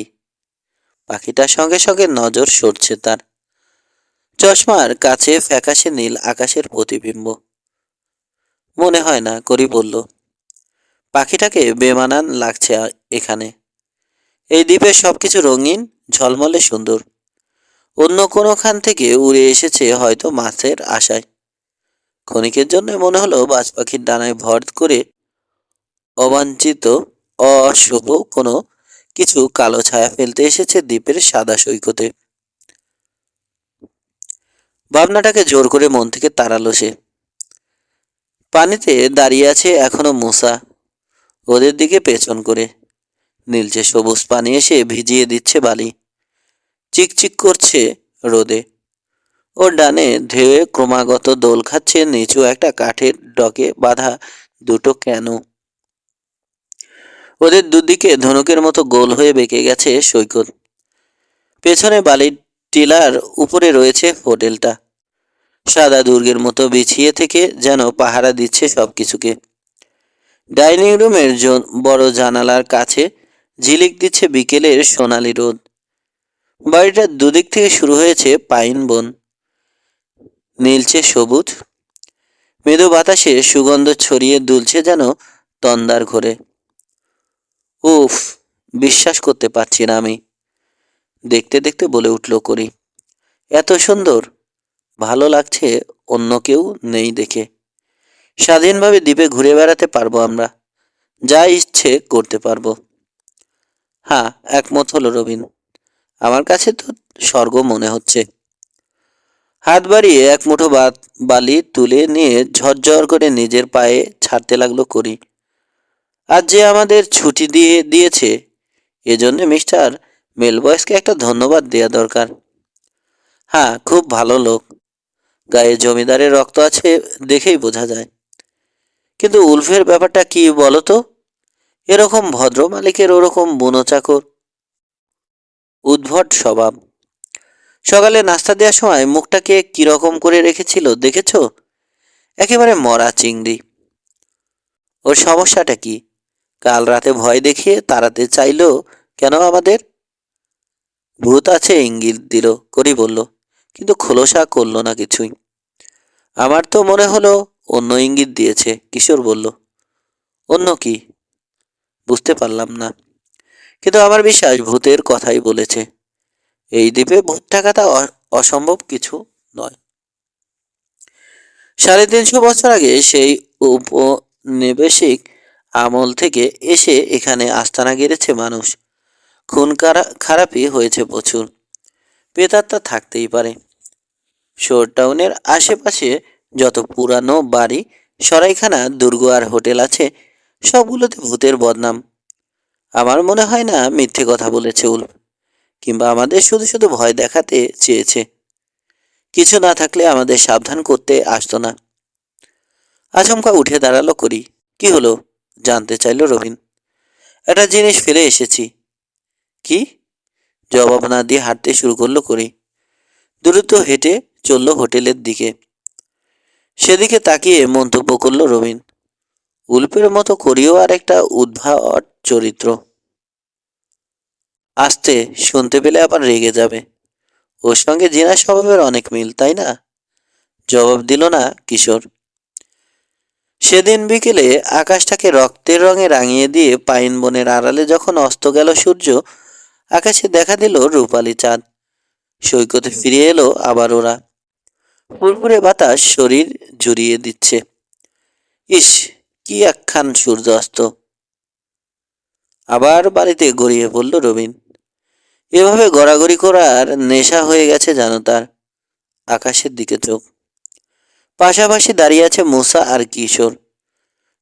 পাখিটার সঙ্গে সঙ্গে নজর সরছে তার। চশমার কাছে ফ্যাকাশে নীল আকাশের প্রতিবিম্ব। মনে হয় না, করি বলল। পাখিটাকে বেমানান লাগছে এখানে। এই দ্বীপের সবকিছু রঙিন, ঝলমলে সুন্দর। অন্য কোনোখান থেকে উড়ে এসেছে হয়তো মাছের আশায়। ক্ষণিকের জন্য মনে হলো বাজ পাখির ডানায় ভর করে অবাঞ্ছিত অশুভ কোনো কিছু কালো ছায়া ফেলতে এসেছে দ্বীপের সাদা সৈকতে। ভাবনাটাকে জোর করে মন থেকে তাড়ালো সে। পানিতে দাঁড়িয়ে আছে এখনো মূসা, ওদের দিকে পেছন করে। নীলচে সবুজ পানি এসে ভিজিয়ে দিচ্ছে বালি। চিকচিক করছে রোদে। ওর ডানে ঢেউয়ে ক্রমাগত দোল খাচ্ছে নিচু একটা কাঠের ডকে বাঁধা দুটো ক্যানো। ওদের দুদিকে ধনুকের মতো গোল হয়ে বেঁকে গেছে সৈকত। পেছনে বালির টিলার উপরে রয়েছে হোটেলটা। সাদা দুর্গের মতো বিছিয়ে থেকে যেন পাহারা দিচ্ছে সবকিছুকে। ডাইনিং রুমের বড় জানালার কাছে ঝিলিক দিচ্ছে বিকেলের সোনালি রোদ। বাড়িটার দুদিক থেকে শুরু হয়েছে পাইন বন, নীলচে সবুজ। মৃদু বাতাসে সুগন্ধ ছড়িয়ে দুলছে যেন তন্দার ঘরে। উফ, বিশ্বাস করতে পারছি না আমি, দেখতে দেখতে বলে উঠল করি। এত সুন্দর, ভালো লাগছে অন্য কেউ নেই দেখে। স্বাধীনভাবে দ্বীপে ঘুরে বেড়াতে পারবো আমরা, যা ইচ্ছে করতে পারবো। হ্যাঁ, একমত হলো রবিন। আমার কাছে তো স্বর্গ মনে হচ্ছে। হাত বাড়িয়ে এক মুঠো বালি তুলে নিয়ে ঝরঝর করে নিজের পায়ে ছাড়তে লাগলো করি। আজ যে আমাদের ছুটি দিয়েছে, এজন্য মিস্টার মেলবয়সকে একটা ধন্যবাদ দেওয়া দরকার। হ্যাঁ, খুব ভালো লোক। গায়ে জমিদারের রক্ত আছে দেখেই বোঝা যায়। কিন্তু উলফের ব্যাপারটা কি বলো তো? এরকম ভদ্র মালিকের ওরকম বুনো চাকর, উদ্ভট স্বভাব। সকালে নাস্তা দেওয়ার সময় মুখটাকে কিরকম করে রেখেছিল দেখেছো? একেবারে মরা চিংড়ি। ওর সমস্যাটা কি? কাল রাতে ভয় দেখিয়ে তাড়াতে চাইলো কেন আমাদের? ভূত আছে ইঙ্গিত দিল, করি বলল, কিন্তু খোলসা করলো না কিছুই। আমার তো মনে হলো অন্য ইঙ্গিত দিয়েছে, কিশোর বলল। অন্য কি? বুঝতে পারলাম না, কিন্তু আমার বিশ্বাস ভূতের কথাই বলেছে। এই দ্বীপে ভূত থাকাটা অসম্ভব কিছু নয়। 350 বছর আগে সেই উপনিবেশিক আমল থেকে এসে এখানে আস্তানা গেড়েছে মানুষ। খুন খারাপই হয়েছে প্রচুর। প্রেতাত্মা থাকতেই পারে। শোর টাউনের আশেপাশে যত পুরানো বাড়ি, সরাইখানা, দুর্গ আর হোটেল আছে, সবগুলোতে ভূতের বদনাম। আমার মনে হয় না মিথ্যে কথা বলেছে উল্ফ, কিংবা আমাদের শুধু শুধু ভয় দেখাতে চেয়েছে। কিছু না থাকলে আমাদের সাবধান করতে আসতো না। আচমকা উঠে দাঁড়ালো করি। কি হলো জানতে চাইল রবিন। একটা জিনিস ফেলে এসেছি। কি? জবাব না দিয়ে হাঁটতে শুরু করলো করি। দ্রুত হেঁটে চলল হোটেলের দিকে। সেদিকে তাকিয়ে মন্তব্য করলো রবিন, উল্পের মতো করিও আর একটা উদ্ভট চরিত্র। আস্তে, শুনতে পেলে আবার রেগে যাবে। ওর সঙ্গে জিনা স্বভাবের অনেক মিল, তাই না? জবাব দিল না কিশোর। সেদিন বিকেলে আকাশটাকে রক্তের রঙে রাঙিয়ে দিয়ে পাইন বনের আড়ালে যখন অস্ত গেল সূর্য, আকাশে দেখা দিল রূপালি চাঁদ। সৈকতে ফিরে এলো আবার ওরা। ফুরফুরে বাতাস শরীর জুড়িয়ে দিচ্ছে। ইস, কি একখান সূর্যাস্ত! আবার বাড়িতে গড়িয়ে পড়ল রবিন। এভাবে গড়াগড়ি করার নেশা হয়ে গেছে জানো তার। আকাশের দিকে চোখ। পাশাপাশি দাঁড়িয়ে আছে মূসা আর কিশোর।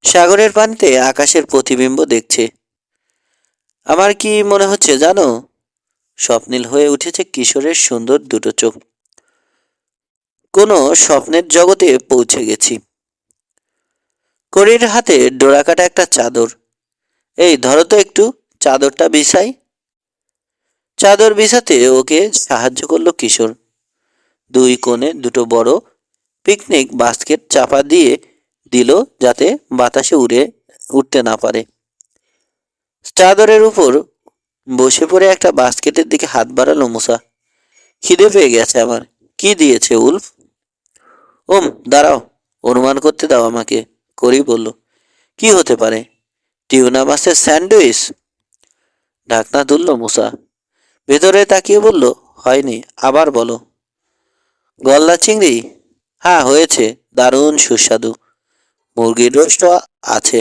সাগরের পানিতে আকাশের প্রতিবিম্ব দেখছে। আমার কি মনে হচ্ছে জানো, স্বপ্নিল হয়ে উঠেছে কিশোরের সুন্দর দুটো চোখ। কোনো স্বপ্নের জগতে পৌঁছে গেছি। করির হাতে ডোরাকাটা একটা চাদর। এই ধরো তো একটু, চাদরটা বিছাই। চাদর বিছাতে ওকে সাহায্য করলো কিশোর। দুই কোণে দুটো বড় পিকনিক বাস্কেট চাপা দিয়ে দিল যাতে বাতাসে উঠতে না পারে। চাদরের উপর বসে পড়ে একটা বাস্কেটের দিকে হাত বাড়ালো মুসা। খিদে পেয়ে গেছে আমার। কি দিয়েছে উলফ? দাঁড়াও, অনুমান করতে দাও আমাকে। করি বলল। কি হতে পারে? টিউনা মাছের স্যান্ডউইচ? ঢাকনা তুলল মুসা। ভেতরে তাকিয়ে বলল, হয়নি, আবার বলো। গলদা চিংড়ি? হ্যাঁ হয়েছে, দারুণ সুস্বাদু। মুরগির রোস্টও আছে।